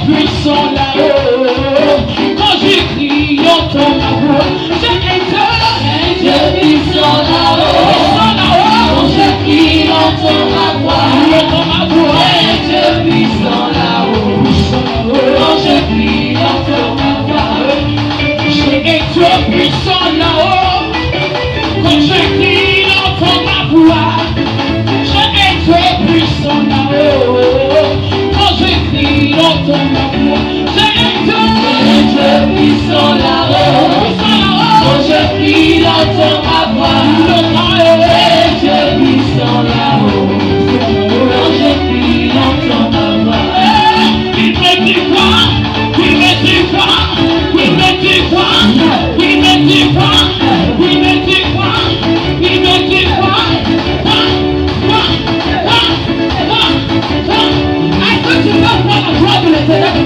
puissant là-haut. Quand j'écris, entends ma voix. J'ai un Dieu puissant là-haut. Quand j'écris, entends ma voix. Un Dieu puissant là-haut. Quand j'écris, entends ma voix. J'ai un Dieu puissant là-haut. Quand j'écris, entends ma voix. J'ai un Dieu puissant là-haut. Quand j'écris, entends ma voix. J'ai un Dieu puissant là-haut. Quand j'écris, entends ma voix. Un Dieu puissant là-haut. Quand j'écris, entends ma voix. Il me dit quoi? Il me dit quoi? Il me dit quoi? Il me dit quoi? Il me dit quoi? Il me dit quoi? Est-ce que tu veux voir la joie de l'éternel?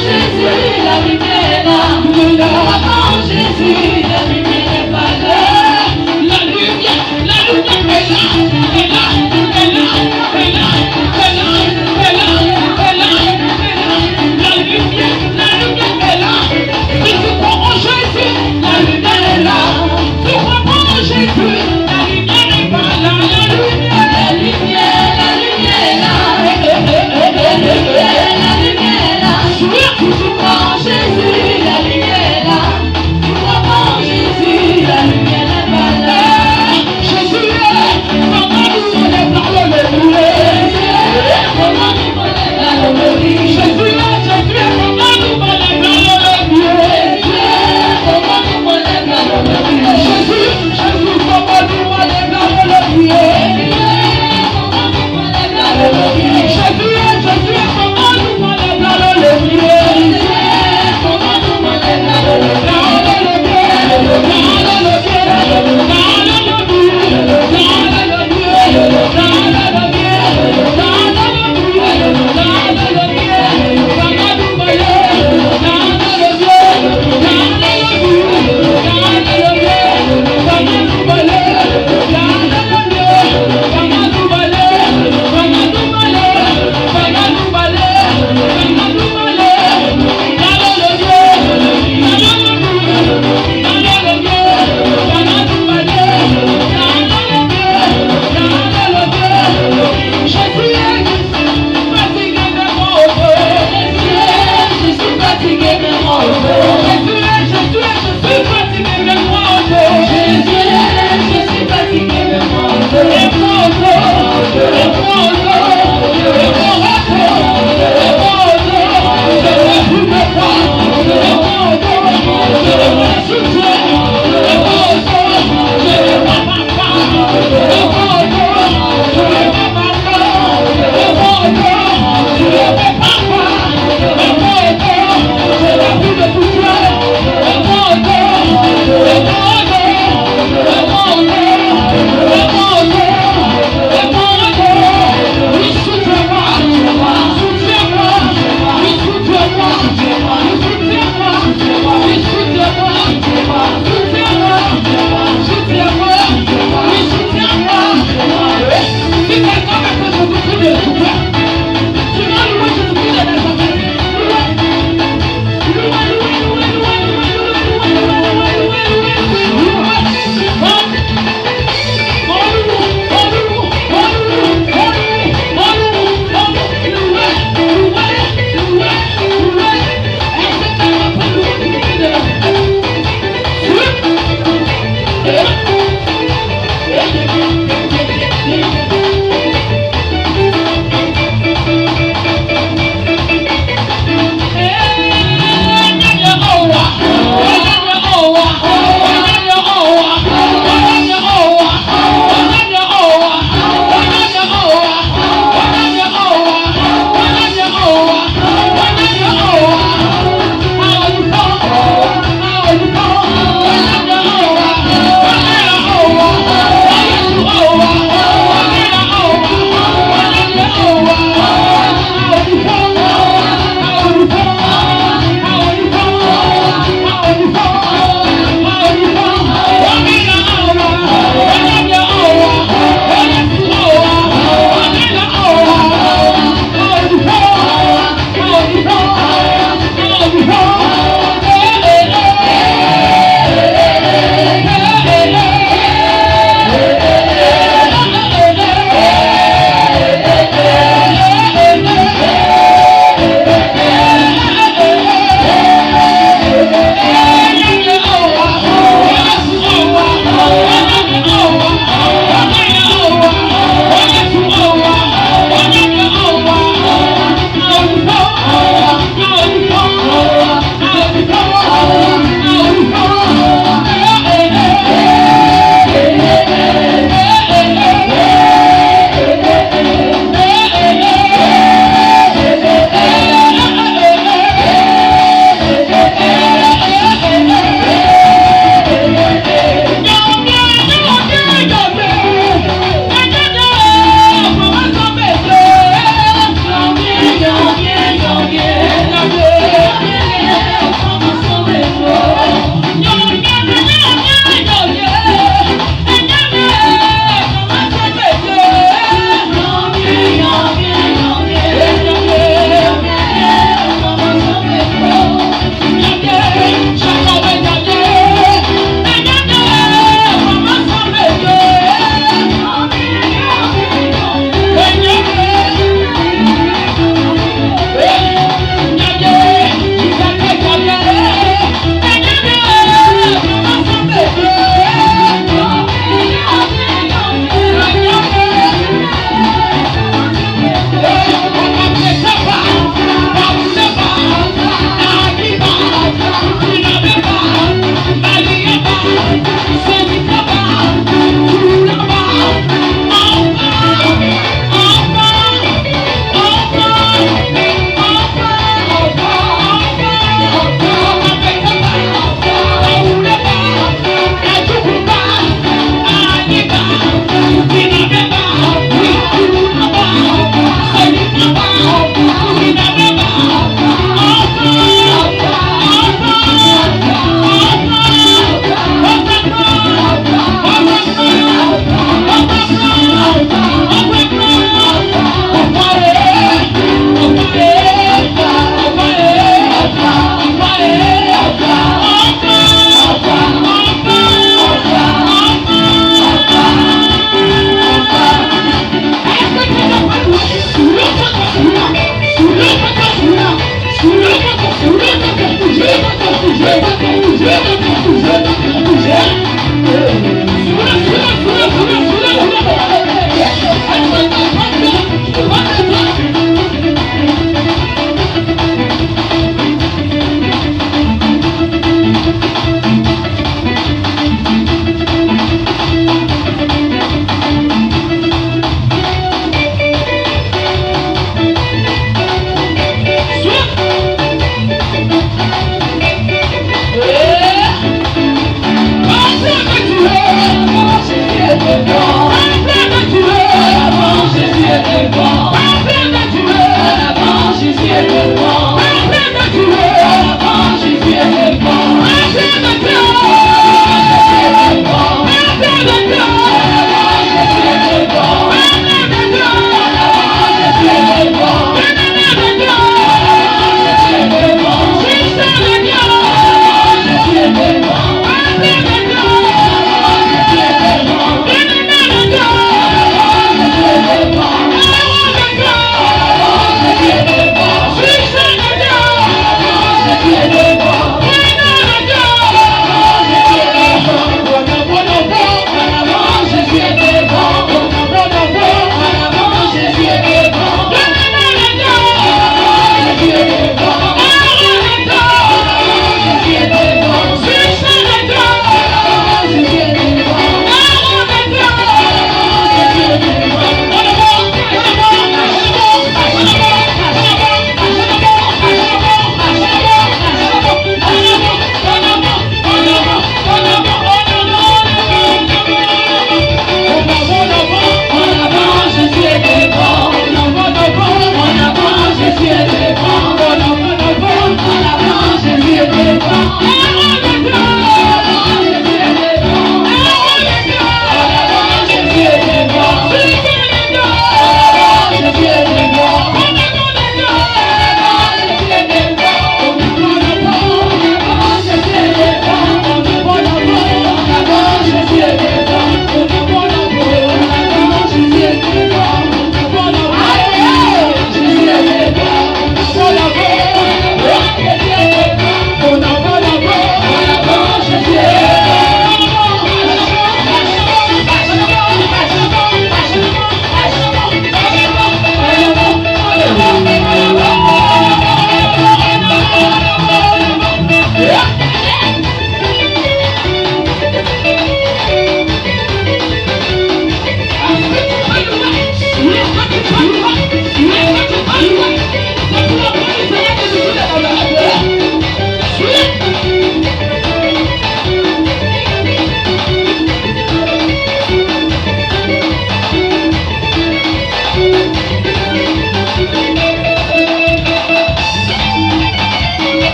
Jésus, la lumière est là.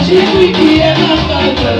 Jésus qui est ma faveur.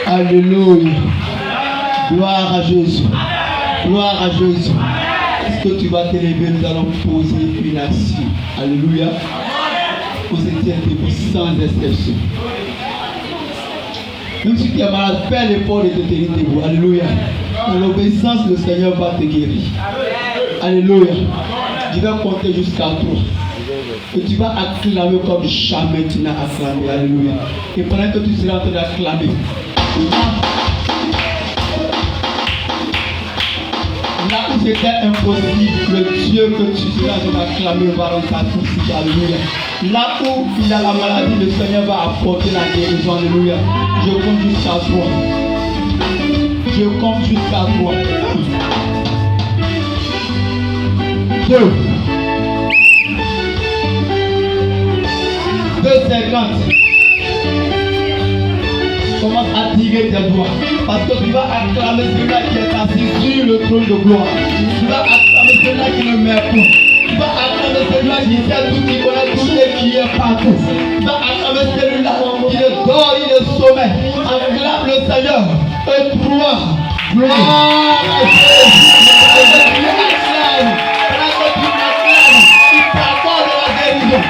Alléluia. Gloire à Jésus. Gloire à Jésus. Est-ce que tu vas te lever? Nous allons poser une action. Alléluia. Vous étiez debout sans exception. Même si tu es malade, fais l'effort de te tenir debout. Alléluia. Dans l'obéissance, le Seigneur va te guérir. Alléluia. Je vais compter jusqu'à 3. Et tu vas acclamer comme jamais tu n'as acclamé. Alléluia. Et pendant que tu seras en train d'acclamer, là où c'était impossible, le Dieu que tu seras en train d'acclamer va rendre ta touche. Alléluia. Là où il y a la maladie, le Seigneur va apporter la guérison. Alléluia. Je compte jusqu'à 3. Je compte jusqu'à 3. 2. 2,50. Commence à tirer tes doigts. Parce que tu vas acclamer celui-là qui est assis sur le trône de gloire. Tu vas acclamer celui-là qui ne meurt pas. Tu vas acclamer celui-là qui sait tout, qui connaît tout et qui est partout. Tu vas acclamer celui-là qui ne dort, il est sommeil. Acclame le Seigneur. Et 3. Gloire à Dieu.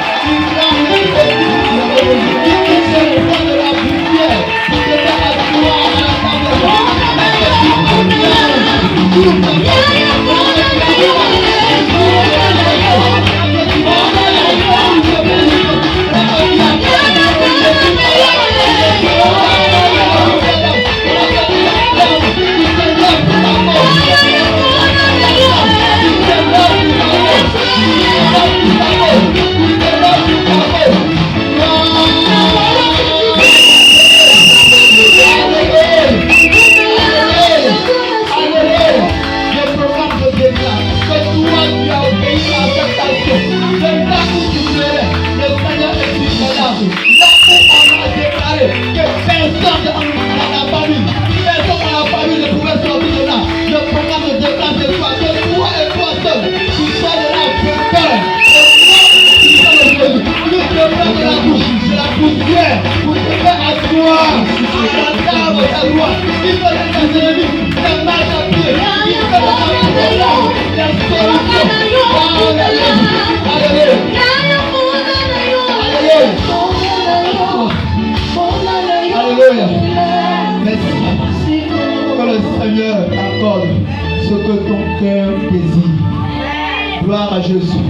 Gloire à Jésus,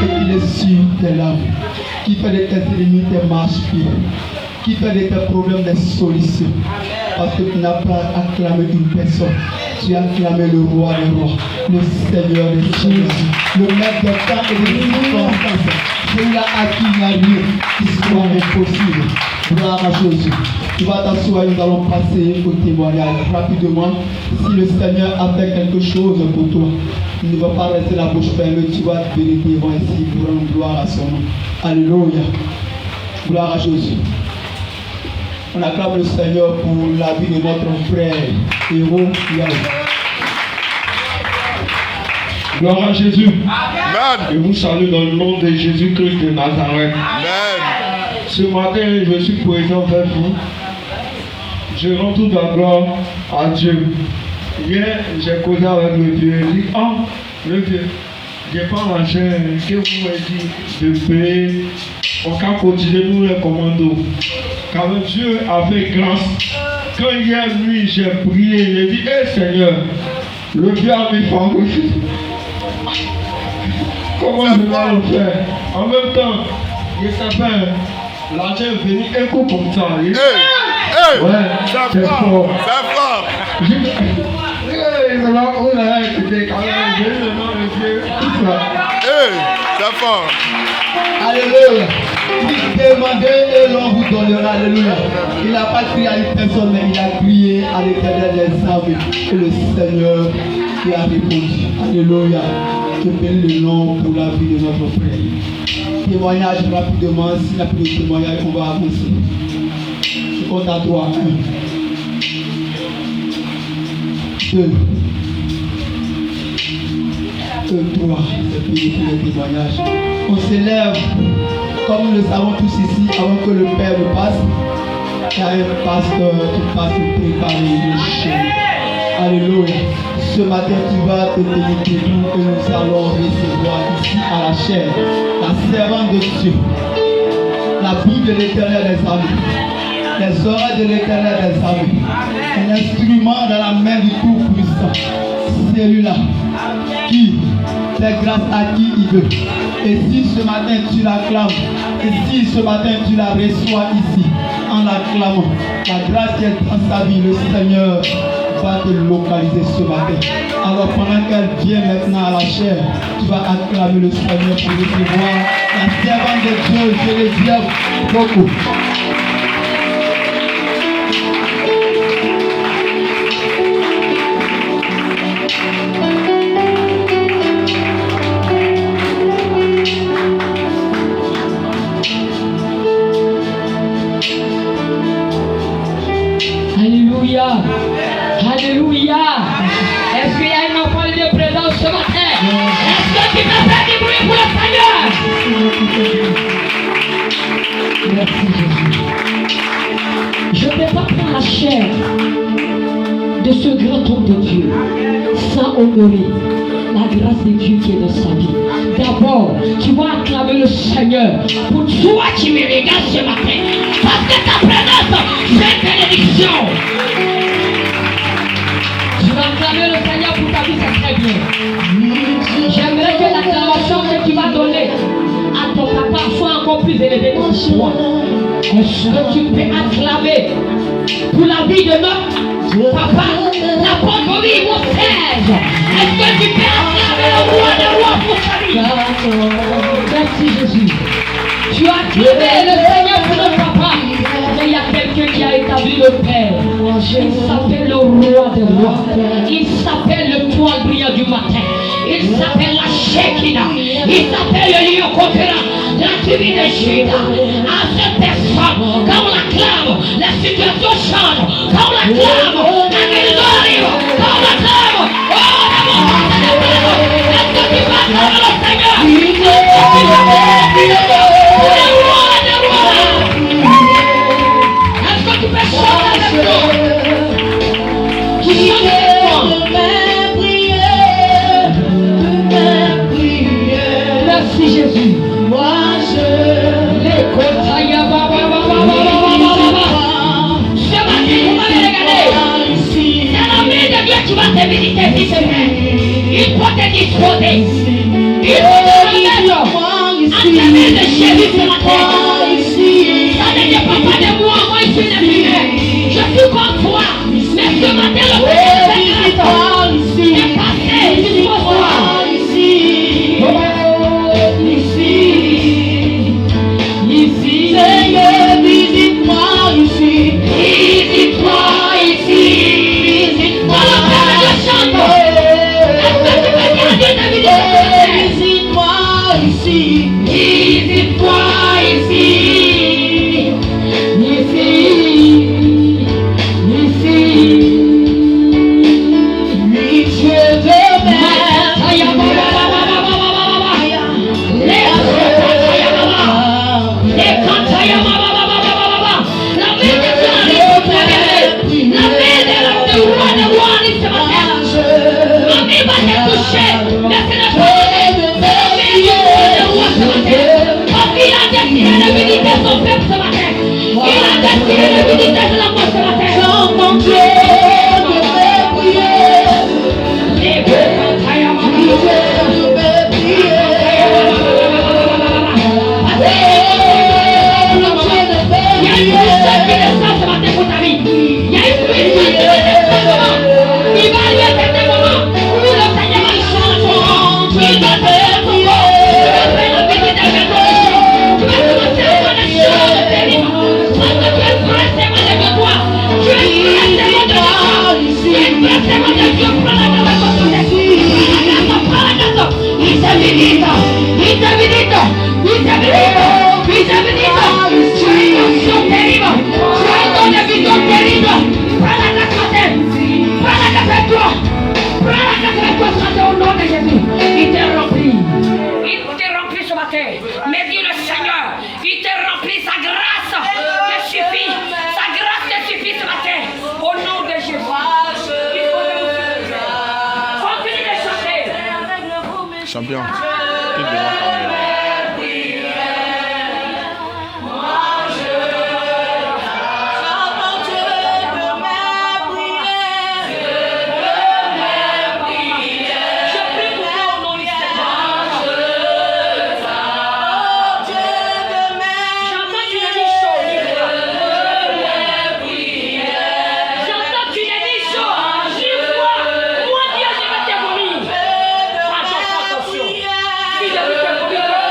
et qu'il est sur tes larmes, qui fait de tes ennemis tes marches pieds, qui fait de tes problèmes des solutions, parce que tu n'as pas acclamé une personne, Tu as acclamé le roi des rois, le Seigneur des seigneurs, le maître des temps et des circonstances. Celui-là à qui il n'y a rien qui soit impossible. Gloire à Jésus. Tu vas t'asseoir, nous allons passer au témoignage rapidement. Si le Seigneur a fait quelque chose pour toi, il ne va pas rester la bouche fermée. Tu vas te venir devant ici pour rendre gloire à son nom. Alléluia. Gloire à Jésus. On acclame le Seigneur pour la vie de notre frère héros Yahweh. Gloire à Jésus. Amen. Je vous salue dans le nom de Jésus-Christ de Nazareth. Amen. Ce matin, je suis présent vers vous. Je rends toute la gloire à Dieu. Hier, j'ai causé avec le vieux. Il dit, oh, le vieux, j'ai pas l'argent que vous m'avez dit de payer. On va continuer nous les commandos. Car Dieu a fait grâce. Quand hier nuit, j'ai prié, j'ai dit, hé Seigneur, le vieux a mis favori. Comment je vais le faire? En même temps, il s'appelle l'argent est venu écho comme ça. Hey, ouais, c'est c'est fort. fort. C'est fort. Hey, c'est fort. Alléluia. Il dit demandez et l'on vous donnera. Alléluia. Il n'a pas crié à une personne, mais il a crié à l'Éternel des armées. Et le Seigneur qui a répondu. Alléluia. Je bénis le nom pour la vie de notre frère. Témoignage rapidement. S'il n'y a plus de témoignage, on va avancer. Je compte à toi. 1, 2, 3. C'est fini pour le témoignage. On s'élève, comme nous le savons tous ici, avant que le Père ne passe. Il y a un pasteur qui passe pour préparer le chemin. Alléluia. Ce matin, tu vas te tenir debout et nous allons recevoir ici à la chair la servante de Dieu, la Bible de l'Éternel des armées, les oreilles de l'Éternel des armées, un instrument dans la main du Tout-Puissant. Celui-là qui fait grâce à qui il veut. Et si ce matin tu l'acclames, et si ce matin tu la reçois ici, en l'acclamant, la grâce qui est dans sa vie, le Seigneur va te localiser ce matin. Alors pendant qu'elle vient maintenant à la chair, tu vas acclamer le Seigneur pour recevoir la servante de Dieu. Je le dis beaucoup. Alléluia. Alléluia. Est-ce qu'il y a une enfant de présence ce matin? Est-ce que tu peux faire du bruit pour le Seigneur? Merci Jésus. Je ne vais pas prendre la chair de ce grand homme de Dieu sans honorer la grâce de Dieu qui est dans sa vie. D'abord, tu vas acclamer le Seigneur pour toi qui me regardes ce matin. Parce que ta présence, c'est une bénédiction. Tu vas acclamer le Seigneur pour ta vie, c'est très bien. J'aimerais que l'acclamation que tu vas donner à ton papa soit encore plus élevée que toi. Est-ce que tu peux acclamer pour la vie de notre papa, l'apôtre Moïse Moïse? Est-ce que tu peux acclamer le roi des rois pour sa vie? Merci Jésus. Tu as acclamé le Seigneur pour notre papa. Mais il y a quelqu'un qui a établi le Père. Il s'appelle le roi des rois. Il s'appelle le toit brillant du matin. Il s'appelle la Shekinah. Il s'appelle le lion conquérant. La tribu de Juda. À cette personne, quand on l'acclame, la situation change. Quand on l'acclame, la guérison arrive. Quand on l'acclame, oh la montagne de Dieu. Est-ce que tu vas acclamer le Seigneur? Est-ce que tu vas acclamer le roi des rois? Est-ce que tu peux chanter avec nous? Qui merci Jésus. Moi je l'écoute. Ce matin, vous m'avez regardé. C'est l'ami de Dieu qui va te visiter ici. Il faut te disposer. Il faut te remettre à ta main de Jésus ce matin. Ça ne dépend pas de moi, moi je suis le meilleur. Je suis comme toi. Mais ce matin, le Père fait grâce. ici, visite-moi ici, ici, ici. Oui, je te Mais Dieu le Seigneur, il te remplit sa grâce te suffit. Sa grâce te suffit ce matin. Au nom de Jésus. Continue de chanter. Champion. Qui devant caméra? Attention.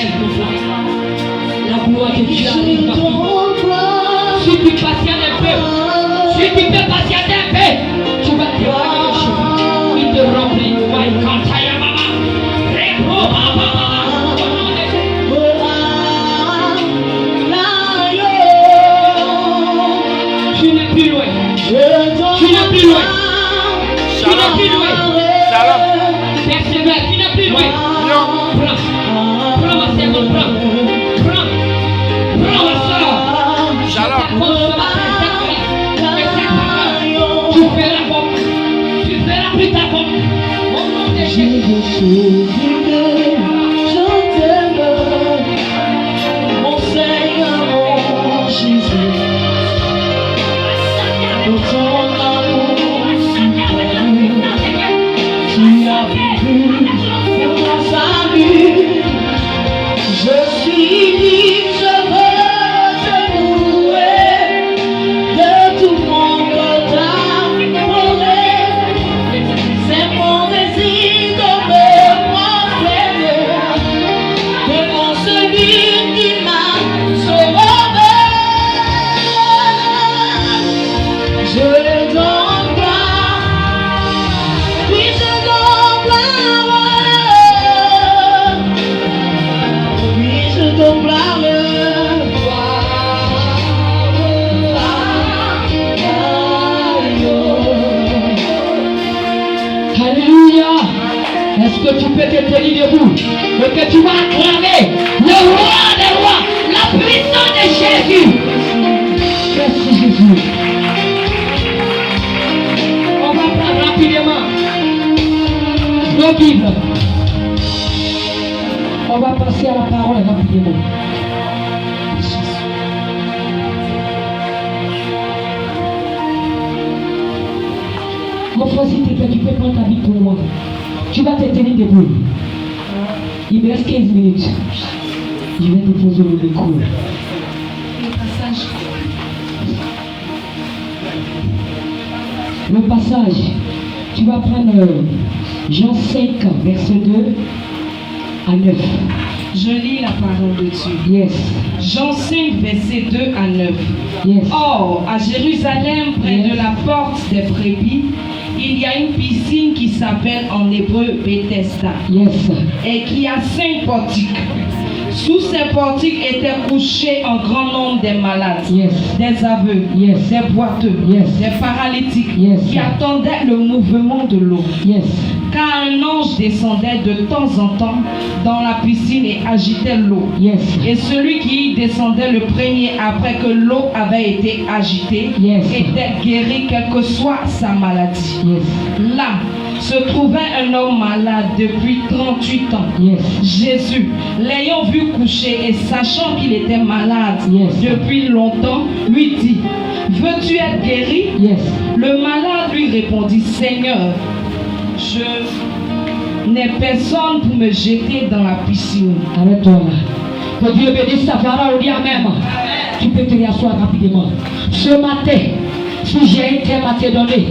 Amen pour ça. La gloire de Dieu arrive partout. Si tu patientes un peu, si tu peux patienter un peu, tu vas te voir le chemin. Il te remplit. Tu n'es plus loin. Tu n'es plus loin. Tu n'es plus loin. Persévère, tu n'es plus loin. Prends. Prends ma sœur, prends. Prends. Prends ma soeur. Tu feras bon. Tu feras plus ta bon. Au nom de Jésus. Je t'aime, mon Seigneur, mon Jésus. Pour ton amour suprême, tu as vécu pour mon salut. Je suis libre, je veux te louer de tout mon cœur t'adorer. C'est mon désir de me prosterner devant celui qui m'a sauvé. Je donne gloire, oui je donne gloire, oui je donne gloire. Alléluia. Est-ce que tu peux te tenir debout et que tu vas acclamer le roi des rois, la puissance de Jésus. Merci Jésus. On va prendre rapidement nos Bibles. On va passer à la parole rapidement. Mon frère, s'il te plaît, tu peux prendre ta Bible pour moi. Tu vas te tenir debout. Il me reste 15 minutes. Je vais déposer le cours. Le passage, tu vas prendre Jean 5, verset 2 à 9. Je lis la parole de Dieu. Yes. Jean 5, verset 2 à 9. Yes. Or, à Jérusalem, près de la porte des brebis, il y a une piscine qui s'appelle en hébreu Bethesda, Yes. et qui a 5 portiques. Sous ces portiques étaient couchés un grand nombre des malades, Yes. des aveugles, Yes. des boiteux, Yes. des paralytiques, Yes. qui attendaient le mouvement de l'eau. Yes. Car un ange descendait de temps en temps dans la piscine et agitait l'eau. Yes. Et celui qui y descendait le premier après que l'eau avait été agitée Yes. était guéri quelle que soit sa maladie. Yes. Là se trouvait un homme malade depuis 38 ans. Yes. Jésus, l'ayant vu coucher et sachant qu'il était malade Yes. depuis longtemps, lui dit: veux-tu être guéri? Yes. Le malade lui répondit: Seigneur, je n'ai personne pour me jeter dans la piscine. Arrête-toi là. Que Dieu bénisse ta parole, dis Amen. Tu peux te rasseoir rapidement. Ce matin, si j'ai un thème à te donner,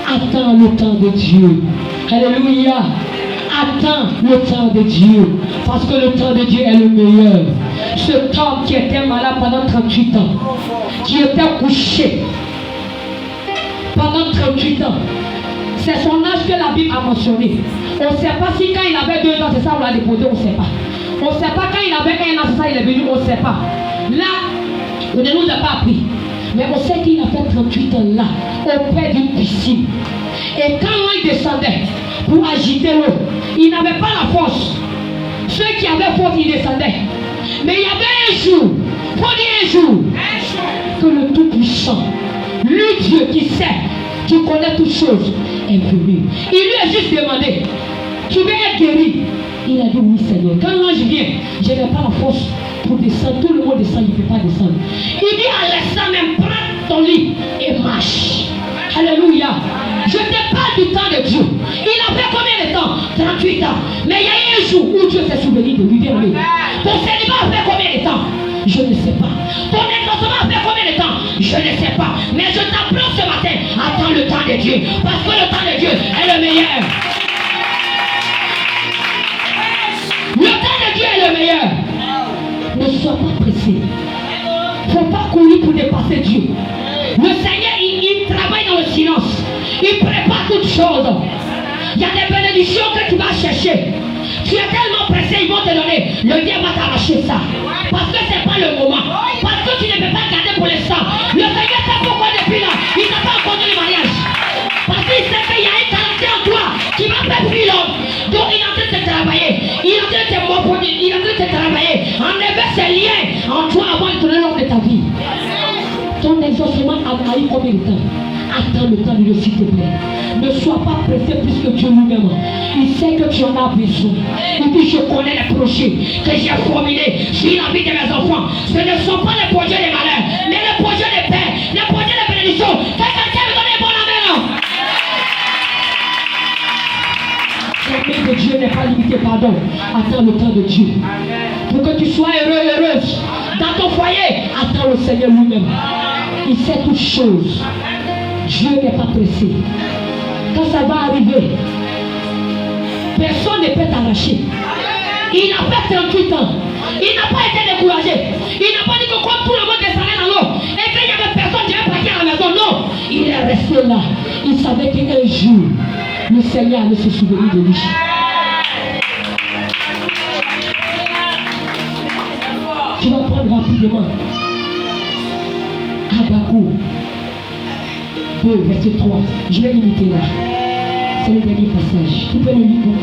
attends le temps de Dieu. Alléluia. Attends le temps de Dieu. Parce que le temps de Dieu est le meilleur. Ce homme qui était malade pendant 38 ans, qui était couché pendant 38 ans, c'est son âge que la Bible a mentionné. On ne sait pas si quand il avait 2 ans, c'est ça, on l'a déposé, on ne sait pas. On ne sait pas quand il avait 1 an, c'est ça, il est venu, on ne sait pas. Là, on ne nous a pas appris. Mais on sait qu'il a fait 38 ans là, auprès d'une piscine. Et quand il descendait pour agiter l'eau, il n'avait pas la force. Ceux qui avaient force, ils descendaient. Mais il y avait un jour, faut dire un jour, que le Tout-Puissant, lui Dieu qui sait, qui connaît toutes choses, est venu. Il lui a juste demandé: tu veux être guéri? Il a dit: oui Seigneur. Quand l'ange vient, je n'ai pas la force pour descendre. Tout le monde descend, il ne peut pas descendre. Il dit à l'instant même: prends ton lit et marche. Alléluia. Je te parle du temps de Dieu. Il a fait combien de temps? 38 ans. Mais il y a eu un jour où Dieu s'est souvenu de lui. Ton célibat a fait combien de temps? Je ne sais pas. Ton exaucement a fait combien de temps? Je ne sais pas. Mais je t'apprends ce matin: attends le temps de Dieu. Parce que le temps de Dieu est le meilleur. Le temps de Dieu est le meilleur. sois pas pressé. Il ne faut pas courir pour dépasser Dieu. Le Seigneur, il travaille dans le silence. Il prépare toutes choses. Il y a des bénédictions que tu vas chercher. Tu es tellement pressé, ils vont te donner. Le diable va t'arracher ça. Parce que ce n'est pas le moment. Parce que tu ne peux pas garder pour l'instant. Le Seigneur sait pourquoi depuis là, il n'a pas encore donné le mariage. Parce qu'il sait qu'il y a une qualité en toi qui va faire plus l'homme. Donc il est en train de te travailler. Il est en train de te morphoniser. Il est en train de te travailler. Enlever ces liens en toi avant de te donner l'homme de ta vie. Ton exaucement a eu combien de temps? Attends le temps de Dieu, s'il te plaît. Ne sois pas pressé plus que Dieu lui-même. Il sait que tu en as besoin. Il dit, je connais les projets que j'ai formulés sur la vie de mes enfants. Ce ne sont pas les projets de malheur, mais les projets de paix, les projets de bénédiction. Que quelqu'un me donne un bon amen. L'amour de Dieu n'est pas limité, pardon. Attends le temps de Dieu. Pour que tu sois heureux, heureuse. Dans ton foyer, attends le Seigneur lui-même. Il sait toutes choses. Dieu n'est pas pressé. Quand ça va arriver, personne ne peut t'arracher. Il a fait 38 ans. Il n'a pas été découragé. Il n'a pas dit que comme tout le monde descendait dans l'eau et qu'il n'y avait personne qui allait partir à la maison. Non, il est resté là. Il savait qu'un jour, le Seigneur allait se souvenir de lui. Tu vas prendre rapidement Habakkuk 2, verset 3. Je vais limiter là. C'est le dernier passage. Tu peux le lire.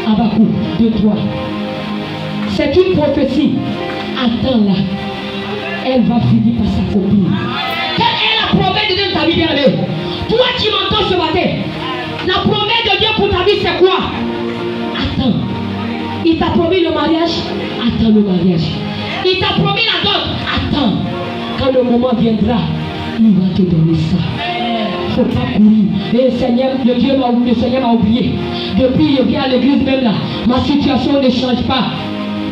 Habakkuk 2, 3. C'est une prophétie. Attends-la. Elle va finir par s'accomplir. Quelle est la promesse de Dieu de ta vie, bien-aimée? Toi qui m'entends ce matin, la promesse de Dieu pour ta vie, c'est quoi? Attends. Il t'a promis le mariage. Attends le mariage. Il t'a promis la dot. Attends. Quand le moment viendra, il va te donner ça. Il ne faut pas courir. Et le Seigneur, le Seigneur m'a oublié. Depuis, je viens à l'église même là. Ma situation ne change pas.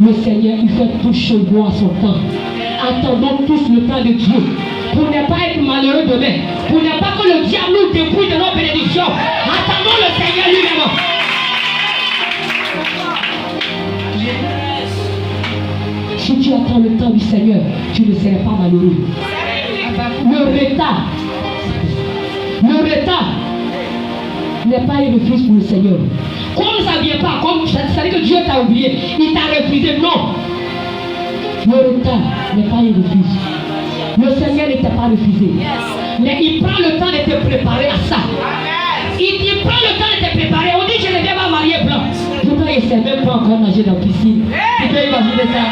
Le Seigneur, il fait tout chez moi à son temps. Attendons tous le temps de Dieu. Pour ne pas être malheureux demain. Pour ne pas que le diable nous dépouille de nos bénédictions. Attendons le Seigneur lui-même. Si tu attends le temps du Seigneur, tu ne seras pas malheureux. Le retard n'est pas un refus pour le Seigneur. Comme ça ne vient pas, comme ça veut dire que Dieu t'a oublié, il t'a refusé. Non. Le retard n'est pas un refus. Le Seigneur ne t'a pas refusé. Mais il prend le temps de te préparer à ça. Il prend le temps de te préparer. On dit que je ne vais pas marier blanc. Pourtant, il ne sait même pas encore nager dans la piscine. Tu peux imaginer ça?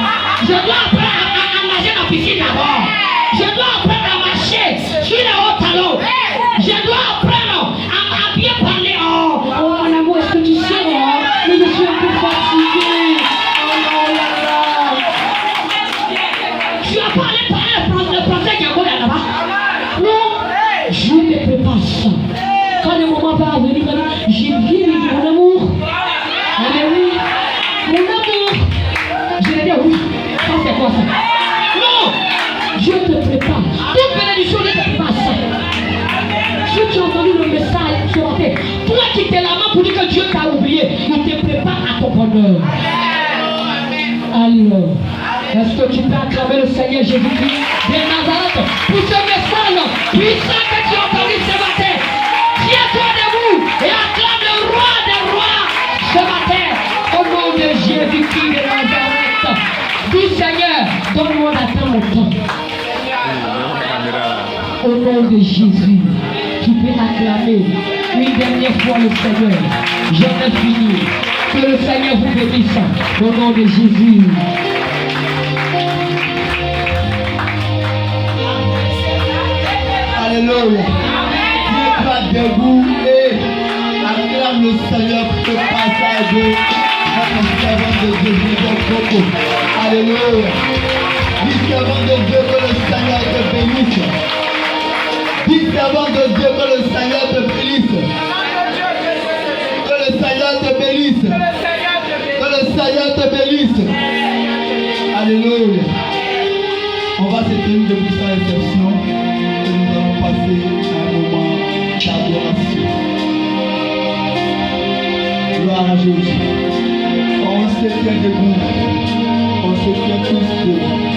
Je dois apprendre à nager dans la piscine d'abord. Je dois apprendre à marcher sur les hauts talons. Je dois apprendre à bien parler. Oh mon amour, est-ce que tu sais? Mais je suis un peu fatiguée. Oh non, là là. Tu vas pas aller parler le français qui est encore là-bas? Non. Je me prépare ça. Quand le moment va venir, j'ai bien dit mon amour. Ah mais oui, mon amour. Je vais dire oui. Ça c'est quoi ça? Non. Je te prépare. Toute bénédiction ne te prépare ça. Si tu as entendu le message ce matin, toi qui t'es là-bas pour dire que Dieu t'a oublié, il te prépare à ton bonheur. Alors, est-ce que tu peux acclamer le Seigneur Jésus-Christ de Nazareth pour ce message puissant que tu as entendu ce matin? Tiens-toi debout et acclame le roi des rois ce matin au nom de Jésus-Christ de Nazareth. Dis Seigneur, donne-moi d'attendre mon temps. Au nom de Jésus, tu peux acclamer une dernière fois le Seigneur. J'en ai fini. Que le Seigneur vous bénisse au nom de Jésus. Alléluia. Tiens-toi debout et acclame le Seigneur pour le passage de notre servant de Jésus de Coco. Alléluia. Dis servant de Dieu que le Seigneur te bénisse. Dis servant de Dieu que le Seigneur te bénisse. Que le Seigneur te bénisse. Que le Seigneur te bénisse. Alléluia. On va s'éteindre depuis sa réception et nous allons passer à un moment d'adoration. Gloire à Jésus. On se tient debout. On se tient tous debout.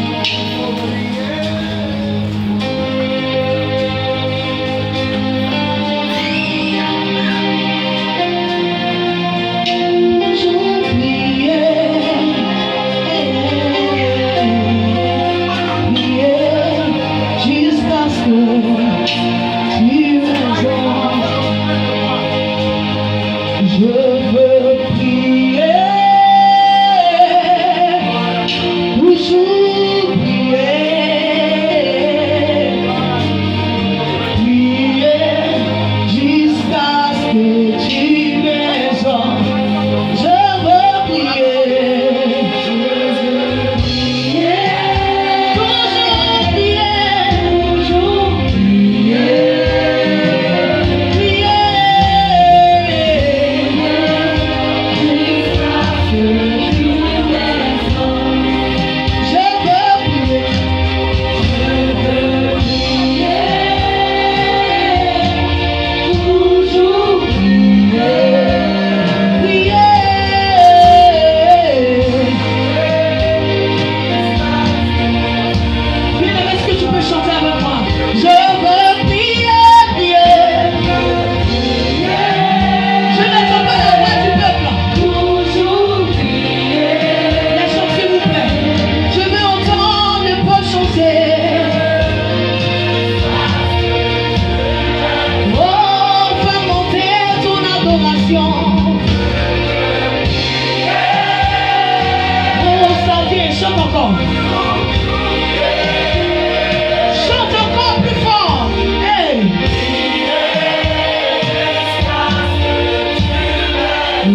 Chante encore. Chante encore plus fort. Hey.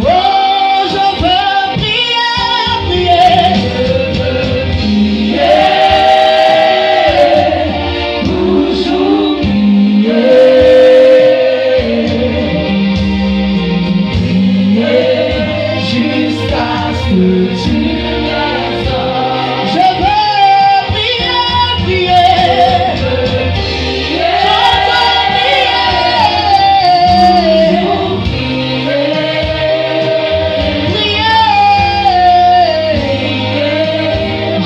Oh, je veux prier, prier. Toujours jusqu'à ce que tu je veux prier, prier. Je veux prier.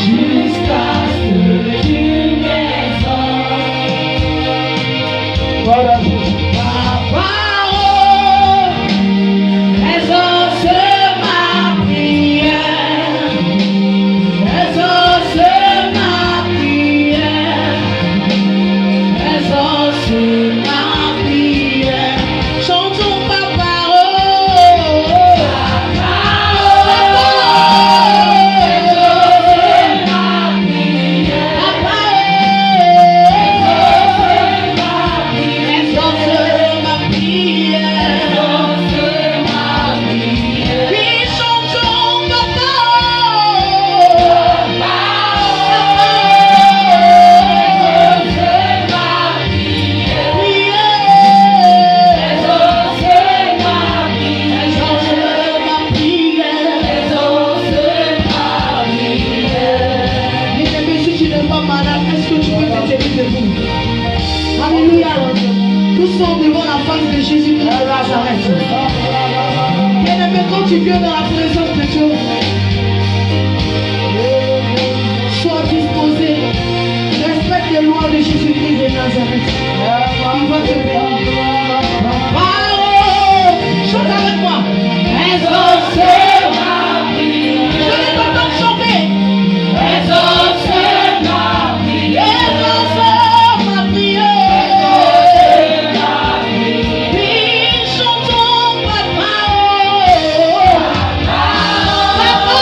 Jusqu'à ce que tu m'exauces. Papa, exauce ma prière. Exauce ma prière. Exauce ma prière. Chantons papa. Alléluia. Tous sont devant la face de Jésus de Nazareth. Bien-aimé, quand tu viens dans la présence de Dieu, sois disposé. Respecte les lois de Jésus-Christ de Nazareth. Il va te bénir. Chante avec moi. Exauce ma prière. Je vais t'entendre chanter. Exauce ma prière. Exauce ma prière. Oui, chantons papa. Papa.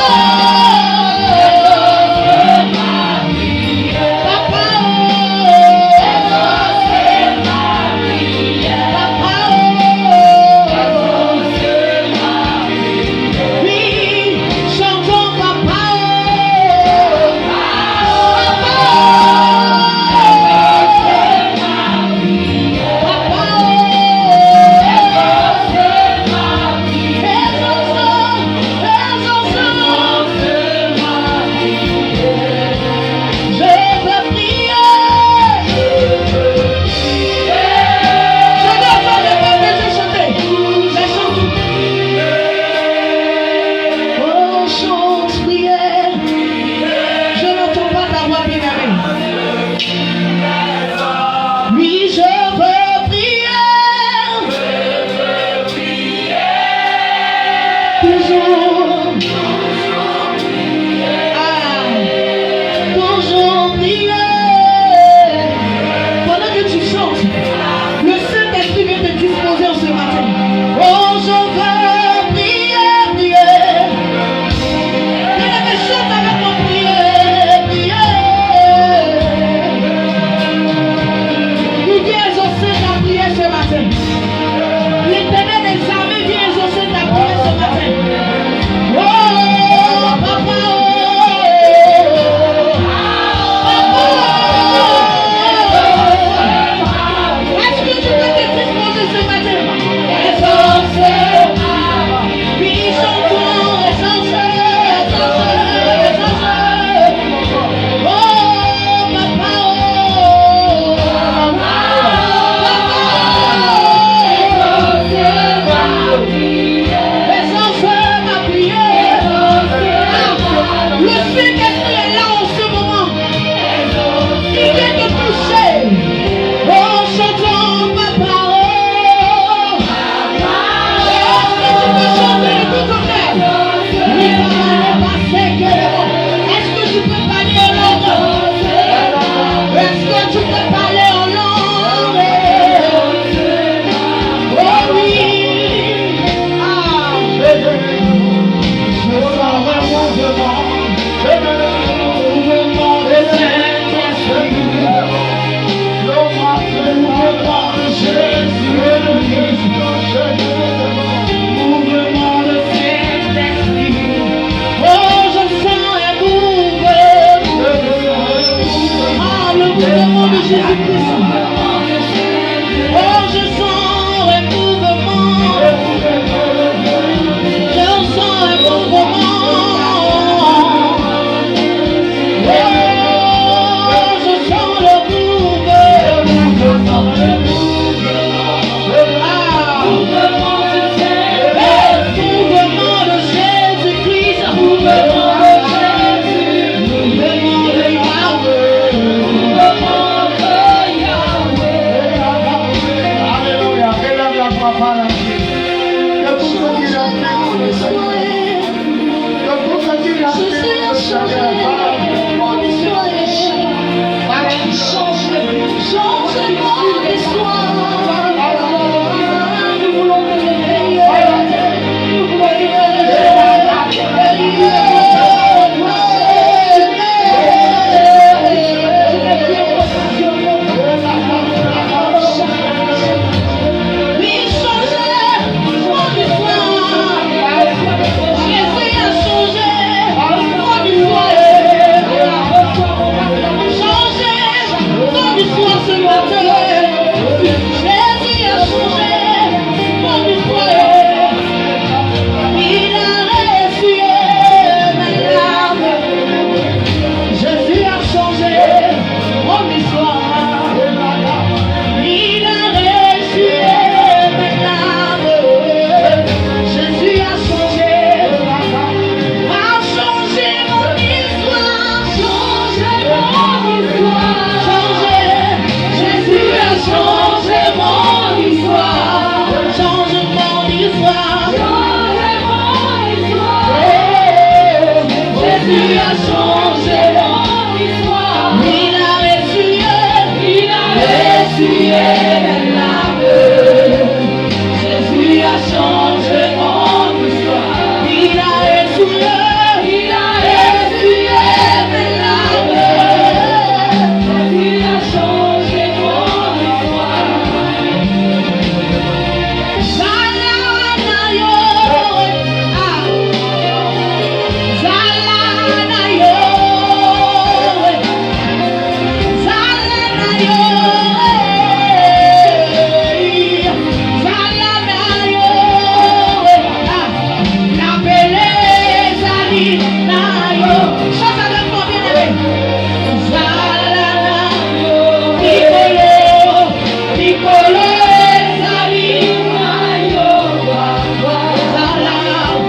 Jésus a changé mon histoire. Il a essuyé mes larmes. Jésus a changé mon histoire. Il a essuyé mes larmes. Jésus a changé mon histoire. Zalana yo, Zalana yo, Zalana yo, Zalana yo, la beleza na yo. Chante avec moi, bien-aimé. Zalana yo, Piccolo, Zalina yo, Zalana yo,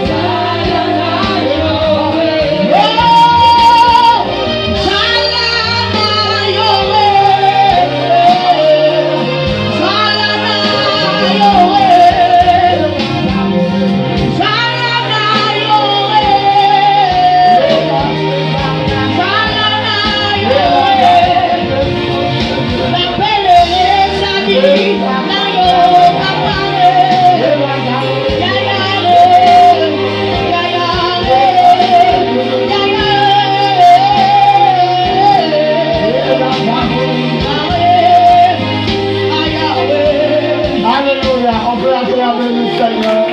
Alléluia, on peut acclamer le Seigneur.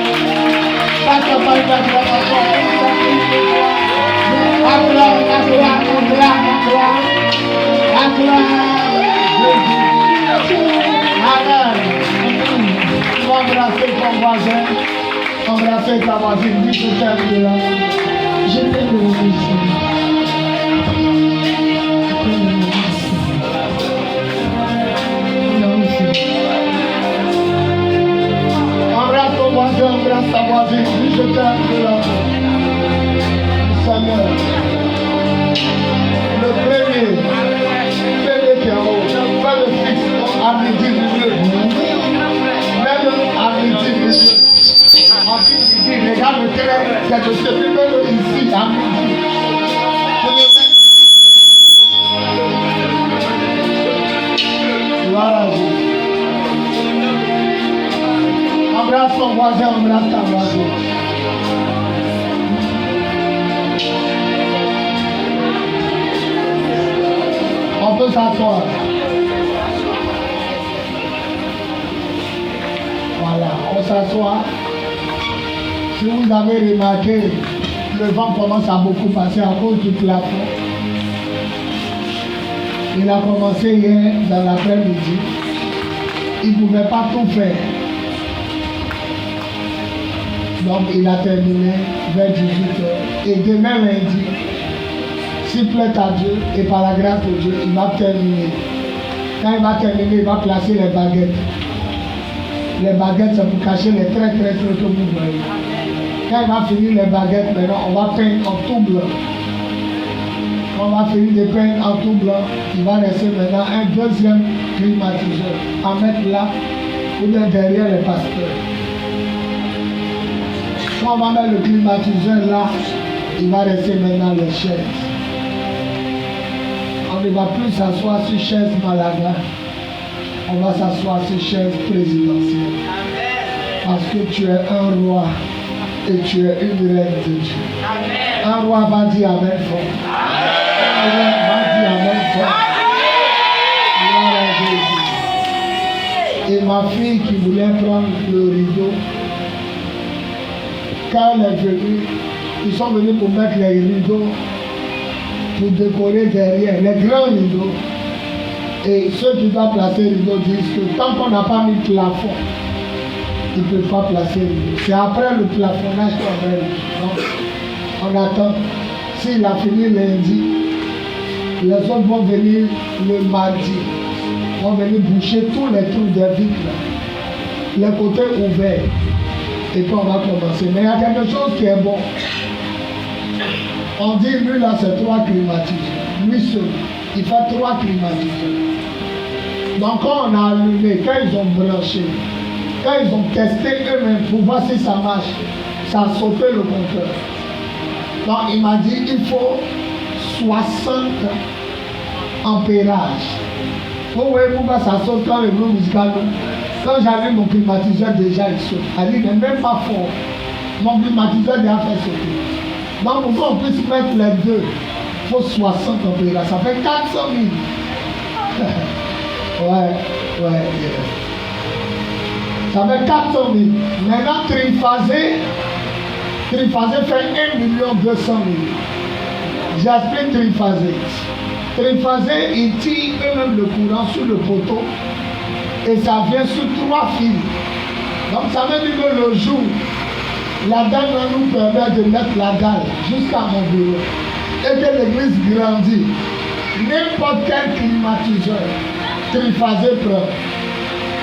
Amen. Tu vas embrasser ton voisin, embrasser ta voisine, dis que t'aimes là. Je t'aime le Seigneur. Embrasse ton voisin, embrasse ta voisine, dis je t'aime là. Seigneur. Le premier, fais le chaos, fais le fixe à midi milieu. Mets-le à midi milieu. En midi, regarde le terrain, quelque chose, mets-le ici à midi. Voilà. Embrasse ton voisin, embrasse ta voisine. On peut s'asseoir. Voilà, on s'assoit. Si vous avez remarqué, le vent commence à beaucoup passer à cause du plafond. Il a commencé hier dans l'après-midi. Il ne pouvait pas tout faire. Donc il a terminé vers 18h. Et demain lundi, s'il plaît à Dieu et par la grâce de Dieu, il va terminer. Quand il va terminer, il va placer les baguettes. Les baguettes, c'est pour cacher les très que vous voyez. Quand il va finir les baguettes, maintenant, on va peindre en tout blanc. Quand on va finir de peindre en tout blanc, il va rester maintenant un deuxième climatiseur à mettre là ou bien derrière les pasteurs. Quand on va mettre le climatiseur là, il va rester maintenant les chaises. On ne va plus s'asseoir sur chaise Malaga. On va s'asseoir sur chaise présidentielle. Parce que tu es un roi et tu es une reine de Dieu. Un roi va dire Amen fort. Un roi va dire Amen fort. Gloire à Jésus. Et ma fille qui voulait prendre le rideau, quand elle est venue, ils sont venus pour mettre les rideaux, pour décorer derrière, les grands rideaux. Et ceux qui doivent placer le rideau disent que tant qu'on n'a pas mis le plafond, ils ne peuvent pas placer le rideau. C'est après le plafonnage qu'on va le rideau. Donc, on attend. S'il a fini lundi, les autres vont venir le mardi. Ils vont venir boucher tous les trous des vitres, les côtés ouverts. Et puis on va commencer. Mais il y a quelque chose qui est bon. On dit, lui là, c'est 3 climatiseurs. Lui seul, il fait 3 climatiseurs. Donc quand on a allumé, quand ils ont branché, quand ils ont testé eux-mêmes pour voir si ça marche, ça a sauté le compteur. Donc il m'a dit il faut 60 ampérages. Vous voyez pourquoi ça saute quand le groupe musical. Quand j'avais mon climatiseur déjà il saute. Elle dit mais même pas fort. Mon climatiseur déjà fait sauter. Donc pour qu'on puisse mettre les deux, il faut 60 ampérages. Ça fait 400 000. Ouais. Ça fait 400 000. Maintenant, triphasé fait 1 200 000. J'explique triphasé. Triphasé, ils tirent eux-mêmes le courant sur le poteau et ça vient sur 3 fils. Donc ça veut dire que le jour, la dalle nous permet de mettre la dalle jusqu'à mon bureau et que l'église grandit. N'importe quel climatiseur triphasé prend.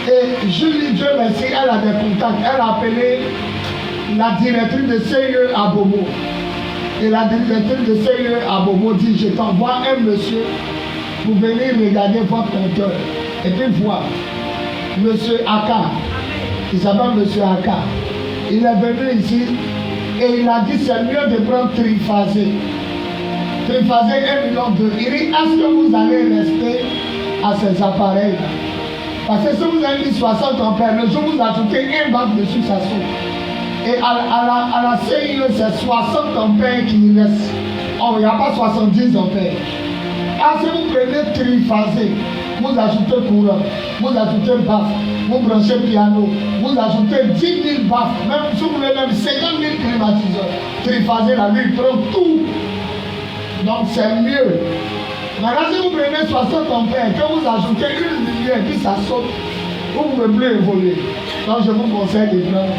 Et Julie, Dieu merci, elle a des contacts. Elle a appelé la directrice de CIE à Bobo. Et la directrice de CIE à Bobo dit, je t'envoie un monsieur pour venir regarder votre compteur. Et puis voir, monsieur Aka, il s'appelle monsieur Aka. Il est venu ici et il a dit, c'est mieux de prendre triphasé. Triphasé 1 million d'euros. Il dit, est-ce que vous allez rester à ces appareils-là? Parce que si vous avez mis 60 ampères, le jour où vous ajoutez un bac dessus, ça saute. Et à la CIE, c'est 60 ampères qui restent. Oh, il n'y a pas 70 ampères. Ah, si vous prenez triphasé, vous ajoutez courant, vous ajoutez baffes, vous branchez piano, vous ajoutez 10 000 baffes, même si vous voulez même 50 000 climatiseurs. Triphasé, la lui, il prend tout. Donc c'est mieux. Maintenant, si vous prenez 60 ampères, que vous ajoutez une lumière et puis ça saute, vous ne pouvez plus évoluer. Donc je vous conseille de prendre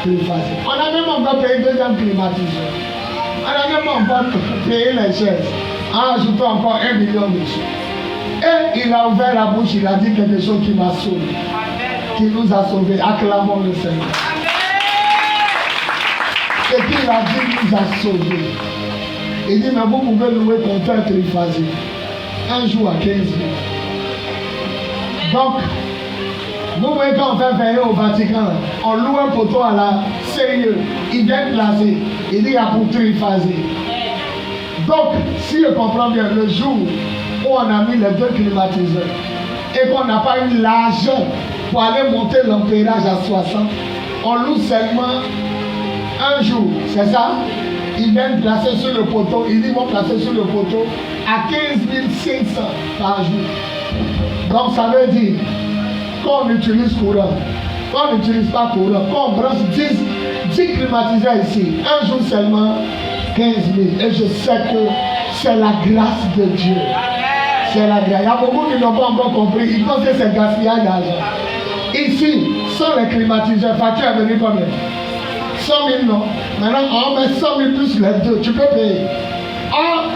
triphasé. On a même encore payé 2 climatiseurs. On a même encore payé les chaises en ajoutant encore 1 million dessus. Et il a ouvert la bouche, il a dit quelque chose qui m'a sauvé. Qui nous a sauvés. Acclamons le Seigneur. Ce qu'il a dit nous a sauvés. Il dit, mais vous pouvez louer compteur triphasé. Un jour à 15 000. Donc, vous voyez quand on fait veiller au Vatican, on loue un poteau à la CIE. Il vient placer. Il dit, il y a pour triphasé. Donc, si je comprends bien, le jour où on a mis les 2 climatiseurs et qu'on n'a pas eu l'argent pour aller monter l'ampérage à 60, on loue seulement un jour, c'est ça? Ils viennent placer sur le poteau, ils vont placer sur le poteau à 15 500 par jour. Donc ça veut dire qu'on utilise courant, qu'on n'utilise pas courant, qu'on branche 10 climatiseurs ici, un jour seulement 15 000. Et je sais que c'est la grâce de Dieu. C'est la grâce. Il y a beaucoup qui n'ont pas encore compris, ils pensent que c'est gaspillage d'argent. Ici, sans les climatiseurs, facture est venue combien? 100 000 non. Maintenant, on met 100 000 plus les 2, tu peux payer. Or,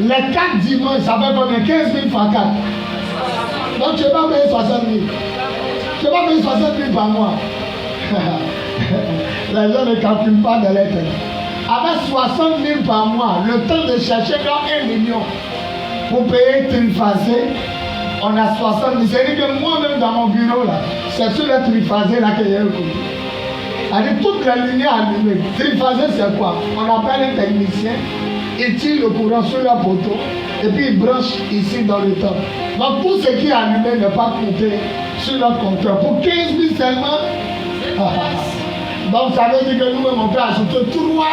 les 4 dimanches, ça fait combien? 15 000 fois 4. Donc, tu ne vas pas payer 60 000. Tu ne vas pas payer 60 000 par mois. Les gens ne calculent pas de leur tête. Avec 60 000 par mois, le temps de chercher dans 1 million pour payer triphasé, on a 60 000. C'est-à-dire que moi-même dans mon bureau, là, c'est sur le triphasé là que j'ai eu. Avec toutes les lumières allumées. Triphasé, c'est quoi? On appelle un technicien, il tire le courant sur la poteau et puis il branche ici dans le temps. Donc tout ce qui est allumé n'est pas compté sur notre compteur. Pour 15 000 seulement, donc ça veut dire que nous-mêmes on peut ajouter 3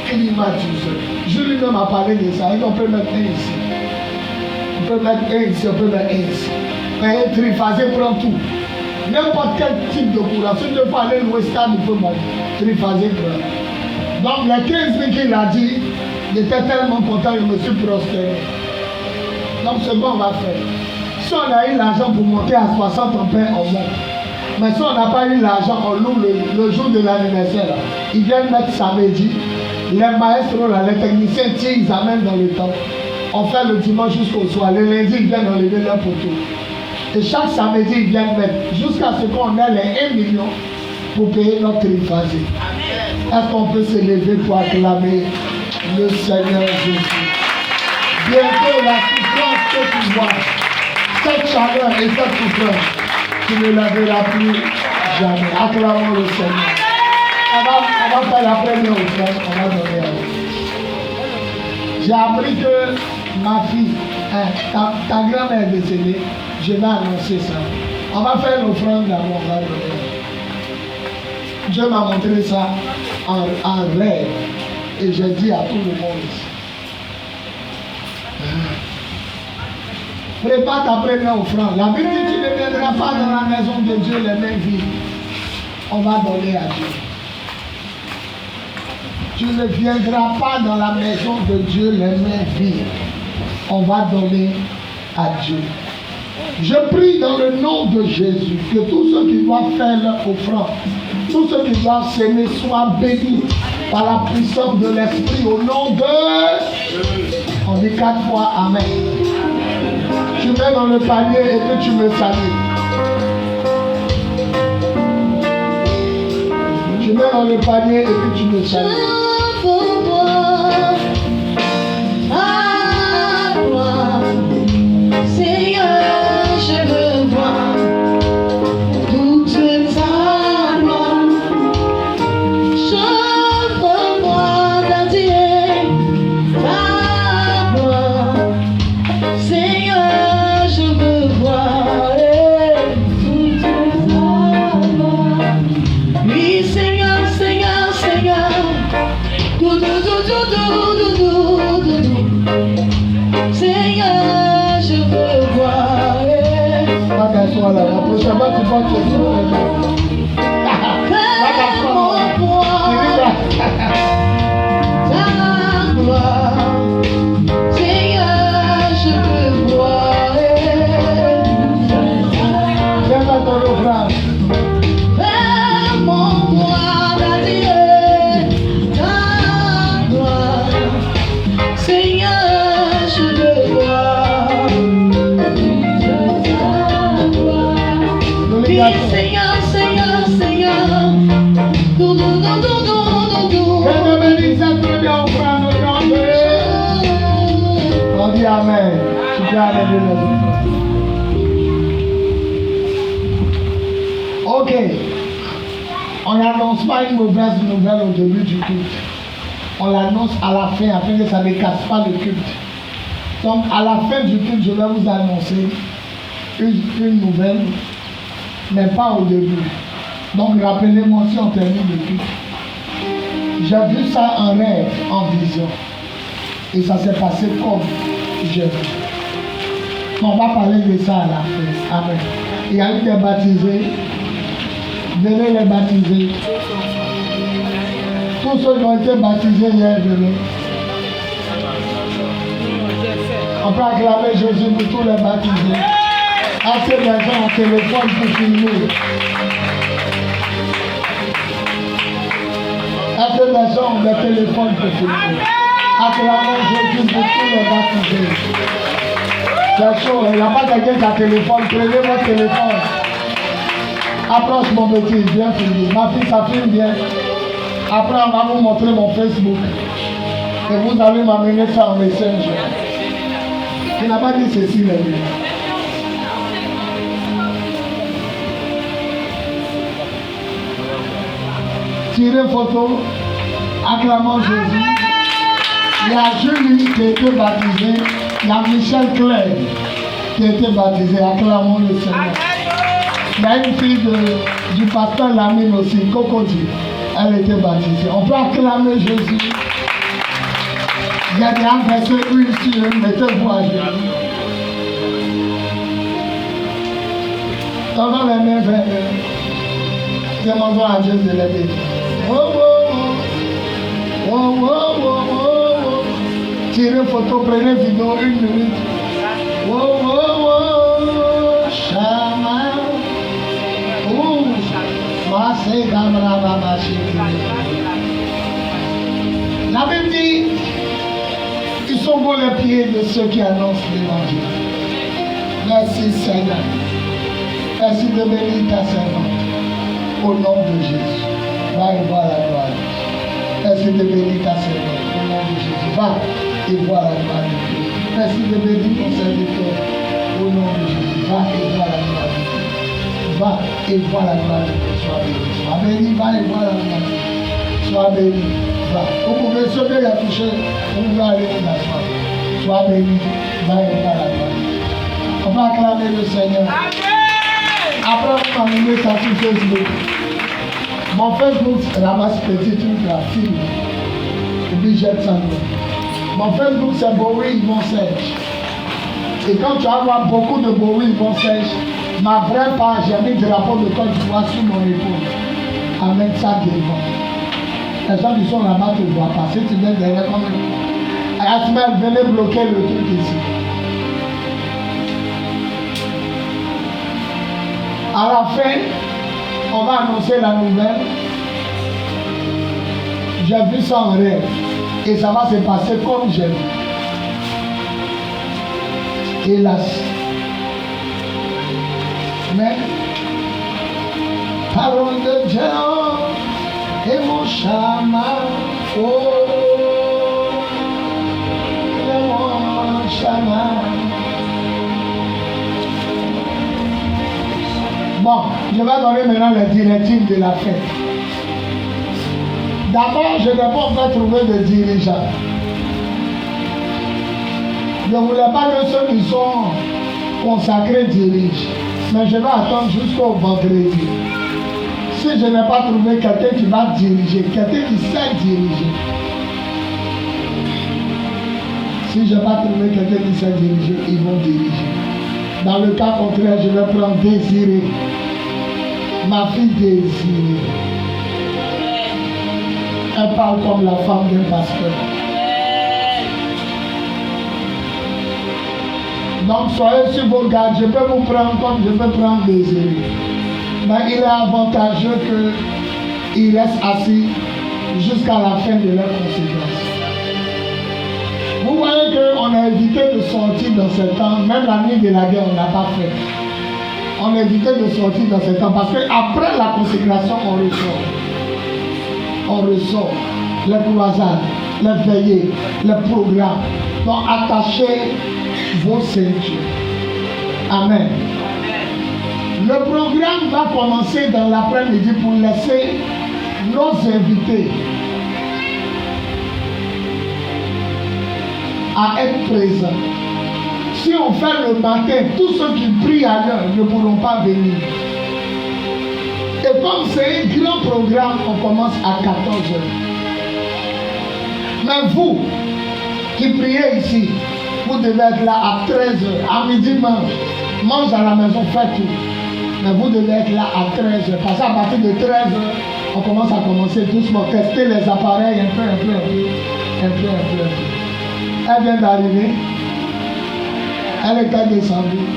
climatiseurs. Je lui-même a parlé de ça. Et on peut mettre un ici. On peut mettre un ici, on peut mettre un ici. Mais triphasé prend tout. N'importe quel type de courant. Si tu veux aller louer stade, il faut mettre triphasé prend. Donc les 15 000 qu'il a dit, il était tellement content, il me suis prospéré. Donc ce qu'on va faire. Si on a eu l'argent pour monter à 60 ampères, on monte. Mais si on n'a pas eu l'argent, on loue le jour de l'anniversaire. Ils viennent mettre samedi. Les maestros, là, les techniciens tirent, ils amènent dans le temps. On fait le dimanche jusqu'au soir. Le lundi, ils viennent enlever leur poteau. Et chaque samedi, ils viennent mettre jusqu'à ce qu'on ait les 1 million pour payer notre triphasé. Est-ce qu'on peut se lever pour acclamer le Seigneur Jésus? Bientôt, la souffrance que tu vois, cette chaleur et cette souffrance, tu ne la verras plus jamais. Acclamons le Seigneur. On va faire la première offrande, on va donner à vous. J'ai appris que ma fille, ta grand-mère est décédée. Je vais annoncer ça. On va faire l'offrande d'abord. Dieu m'a montré ça en rêve. Et j'ai dit à tout le monde ici. Prépare ta première offrande. La Bible dit tu ne viendras pas dans la maison de Dieu les mains vides. On va donner à Dieu. Tu ne viendras pas dans la maison de Dieu les mains vides. On va donner à Dieu. Je prie dans le nom de Jésus que tous ceux qui doivent faire leur offrande, tous ceux qui doivent s'aimer soient bénis par la puissance de l'Esprit au nom de... On dit 4 fois Amen. Tu mets dans le panier et que tu me salues. Tu mets dans le panier et que tu me salues. Voilà, la prochaine fois tu vas te Amen. Ok. On n'annonce pas une mauvaise nouvelle au début du culte. On l'annonce à la fin afin que ça ne casse pas le culte. Donc à la fin du culte, je vais vous annoncer une nouvelle, mais pas au début. Donc rappelez-moi si on termine le culte. J'ai vu ça en rêve, en vision. Et ça s'est passé comme j'ai vu. On va parler de ça à la fin. Amen. Il y a eu des baptisés. Venez les baptiser. Tous ceux qui ont été baptisés hier, venez. On peut acclamer Jésus pour tous les baptisés. Assez de gens en téléphone pour filmer. Assez de gens ont des téléphones pour filmer. Acclamons Jésus pour tous les baptisés. C'est chaud, il n'y a pas quelqu'un qui a téléphone. Prenez votre téléphone. Approche mon petit, viens filmer. Ma fille, ça filme bien. Après, on va vous montrer mon Facebook. Et vous allez m'amener ça en Messenger. Il n'a pas dit ceci, les gars. Tirez photo, acclamons Jésus. Il y a Julie qui a été baptisée. Il y a Michel Claire qui a été baptisé. Acclamons le Seigneur. Il y a une fille du pasteur Lamine aussi, Cocody. Elle a été baptisée. On peut acclamer Jésus. Il y a des adversaires ici, mettez-vous à genoux. Tendons les mains vers eux. Demandons à Dieu de l'aider. Oh, oh, oh. Oh, oh, oh, oh, oh. Tirez photo, prenez vidéo, 1 minute. Oh, oh, oh, oh. Shama. Oh, Massé Gamra Babashi. La Bible dit, ils sont beaux les pieds de ceux qui annoncent l'évangile. Merci Seigneur. Merci de bénir ta servante. Au nom de Jésus. Va et voir la gloire. Merci de bénir ta servante. Au nom de Jésus. Va et voir la gloire de Dieu. Merci de bénir ton serviteur. Au nom de Jésus. Va et voir la gloire de Dieu. Va et voir la gloire de Dieu. Sois béni. Sois béni. Va et voir la gloire de Dieu. Sois béni. Va. Vous pouvez sauver la toucher. Vous pouvez aller vous asseoir. Sois béni. Va et va la gloire. On va acclamer le Seigneur. Après, vous m'amenez ça sur Facebook. Mon Facebook ramasse petit truc là, film. Et puis jette ça. Mon Facebook c'est Bowie Yvon Serge. Et quand tu vas voir beaucoup de Bowie Yvon Serge, ma vraie page, j'ai mis le drapeau de Côte d'Ivoire sur mon épaule. Amène ça devant. Les gens qui sont là-bas ne te voient pas. Si tu viens derrière comme Asmel, venez bloquer le truc ici. À la fin, on va annoncer la nouvelle. J'ai vu ça en rêve. Et ça va se passer comme j'ai vu. Hélas. Mais, parole de Dieu et mon chama, oh, mon chama. Bon, je vais donner maintenant les directives de la fête. D'abord, je n'ai pas encore trouvé de dirigeant. Je ne voulais pas que ceux qui sont consacrés dirigent. Mais je vais attendre jusqu'au vendredi. Si je n'ai pas trouvé quelqu'un qui va diriger, quelqu'un qui sait diriger. Si je n'ai pas trouvé quelqu'un qui sait diriger, ils vont diriger. Dans le cas contraire, je vais prendre Désiré. Ma fille Désiré. Elle parle comme la femme d'un pasteur. Donc soyez sur vos gardes, je peux vous prendre comme je peux prendre Désiré. Mais il est avantageux qu'ils restent assis jusqu'à la fin de leur conséquence. Vous voyez qu'on a évité de sortir dans ce temps, même la nuit de la guerre, on n'a pas fait. On a évité de sortir dans ce temps parce qu'après la consécration, on ressort les croisades, les veillées, les programmes. Donc attachez vos ceintures. Amen. Le programme va commencer dans l'après-midi pour laisser nos invités à être présents. Si on fait le matin, tous ceux qui prient ailleurs ne pourront pas venir. Et comme c'est un grand programme, on commence à 14h. Mais vous, qui priez ici, vous devez être là à 13h. À midi, mange à la maison, faites tout. Mais vous devez être là à 13h. Parce qu'à partir de 13h, on commence à commencer doucement. Tester les appareils un peu. Elle vient d'arriver. Elle est descendue.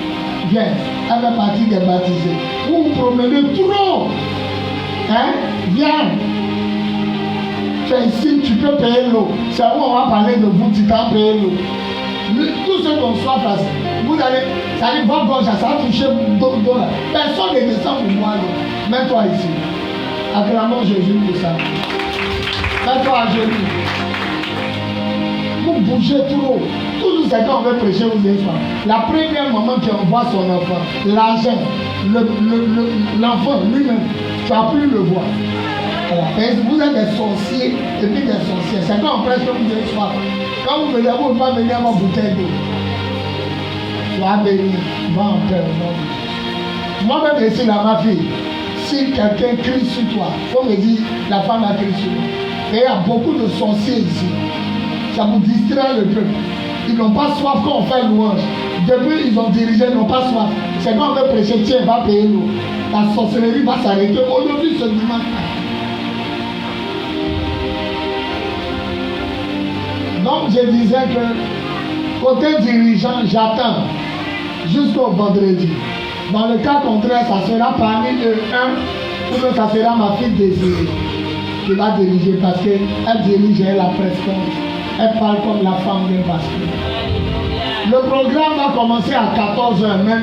Viens. Elle fait partie des baptisés. Vous vous promenez trop. Hein? Viens. Tu es ici, tu peux payer l'eau. C'est où on va parler de vous, tu t'as payé l'eau. Tous ceux qui ont soif là, vous allez, ça allait voir gorge, ça va toucher d'eau là. Personne ne descend pour moi. Mets-toi ici. Acclamons Jésus pour ça. Mets-toi à genoux. Vous bougez trop. Tous ces gens, on veut prêcher aux enfants. La première maman qui envoie son enfant, l'argent, l'enfant lui-même, tu n'as plus le voir. Voilà. Vous êtes des sorciers et puis des sorcières. C'est quand on prêche que vous avez soif. Quand vous venez, vous ne pouvez pas venir à ma bouteille d'eau. Sois béni, va en paix. Moi-même, ici, là, ma fille, si quelqu'un crie sur toi, il faut me dire, la femme a crié sur moi. Et il y a beaucoup de sorciers ici. Ça vous distrait le peuple. Ils n'ont pas soif quand on fait louange. Depuis, ils ont dirigé, ils n'ont pas soif. C'est quand on veut prêcher, tiens, va payer l'eau. La sorcellerie va s'arrêter aujourd'hui, ce dimanche. Donc, je disais que, côté dirigeant, j'attends jusqu'au vendredi. Dans le cas contraire, ça sera parmi eux un, ou bien ça sera ma fille Désirée qui va diriger parce qu'elle dirige la prestance. Elle parle comme la femme d'un pasteur. Le programme va commencer à 14h, mais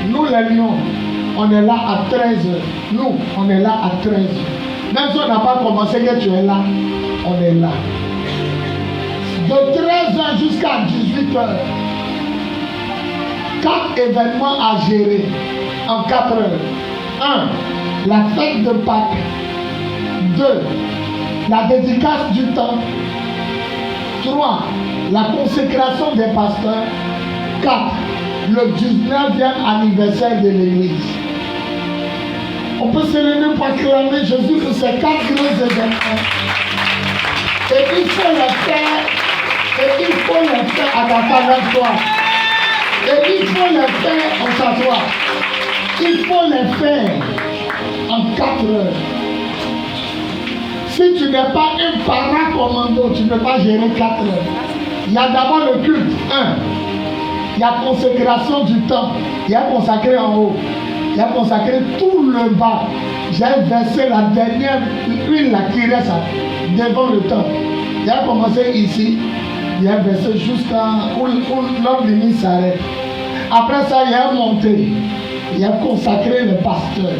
nous les lions, on est là à 13h. Nous, on est là à 13h. Même si on n'a pas commencé que tu es là, on est là. De 13h jusqu'à 18h, 4 événements à gérer en 4 heures. 1. La fête de Pâques. 2. la dédicace du temps. 3. La consécration des pasteurs. 4. Le 19e anniversaire de l'église. On peut se lever pour acclamer Jésus pour ces 4 grands événements. Et il faut les faire. Et il faut les faire à ta toi. Et il faut les faire en s'asseoir. Il faut les faire en 4 heures. Si tu n'es pas un paracommando, tu ne peux pas gérer 4 heures. Il y a d'abord le culte. 1. Il y a consécration du temps. Il y a consacré en haut. Il y a consacré tout le bas. J'ai versé la dernière huile là, qui reste devant le temps. Il a commencé ici. Il a versé jusqu'à où l'homme limite s'arrête. Après ça, il a monté. Il a consacré le pasteur.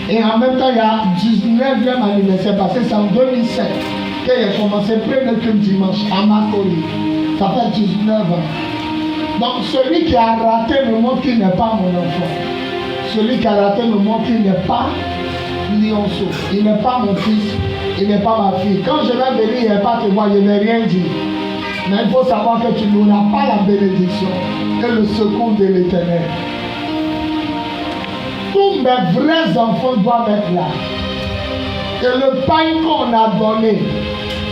Et en même temps, il y a 19e anniversaire, parce que c'est en 2007 qu'il a commencé le premier culte dimanche à Makori. Ça fait 19 ans. Donc, celui qui a raté me montre qu'il n'est pas mon enfant. Celui qui a raté me montre qu'il n'est pas Lionceau. Il n'est pas mon fils. Il n'est pas ma fille. Quand je vais venir, il n'est pas te voir, je n'ai rien dit. Mais il faut savoir que tu n'auras pas la bénédiction et le secours de l'Éternel. Tous mes vrais enfants doivent être là. Et le pain qu'on a donné,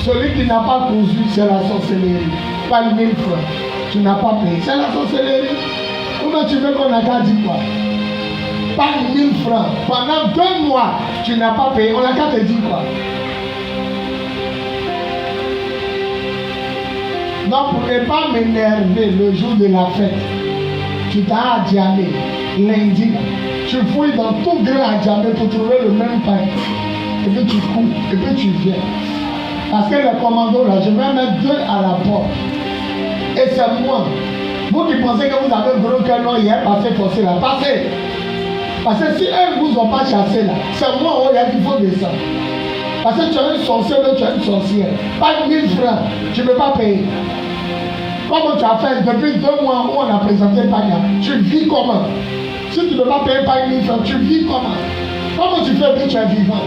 celui qui n'a pas cousu, c'est la sorcellerie. Pas 1000 francs. Tu n'as pas payé. C'est la sorcellerie. Comment tu veux qu'on a qu'à dire quoi? Pas 1000 francs. Pendant 2 mois, tu n'as pas payé. On a qu'à te dire quoi? Donc, pour ne pas m'énerver le jour de la fête, tu t'as à Djamé, lundi. Tu fouilles dans tout grand à Djamé pour trouver le même pain. Et puis tu coupes, et puis tu viens. Parce que les commandos là, je vais mettre 2 à la porte. Et c'est moi. Vous qui pensez que vous avez gros cœur, non, hier, passez, forcez là. Passez. Parce que si eux ne vous ont pas chassé là, c'est moi, oh, il y a qu'il faut descendre. Parce que tu as un sorcier, tu as une sorcière. Pas 1000 francs, tu ne peux pas payer. Comment tu as fait depuis 2 mois où on a présenté Pagna? Tu vis comment? Si tu ne peux pas payer pas 1000 francs, tu vis comment? Comment tu fais que tu es vivant?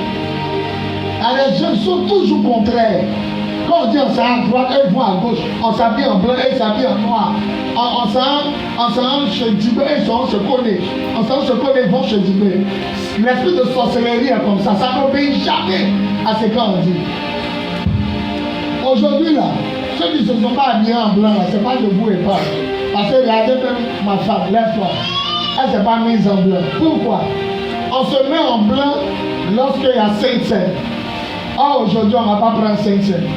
Alors, les jeunes sont toujours contraires. Quand on dit on s'habille à droite, eux vont à gauche. On s'habille en blanc, eux s'habillent en noir. On s'en chez Dibé, ils se connaissent. On s'en se connaît, ils vont chez Dibé. L'esprit de sorcellerie est comme ça. Ça n'obéit jamais à ce qu'on dit. Aujourd'hui, là, ceux qui ne se sont pas habillés en blanc, ce n'est pas de vous et pas. Parce que regardez même ma femme, lève-toi. Elle ne s'est pas mise en blanc. Pourquoi? On se met en blanc lorsqu'il y a Saint-Saint. Or, aujourd'hui, on ne va pas prendre Saint-Saint.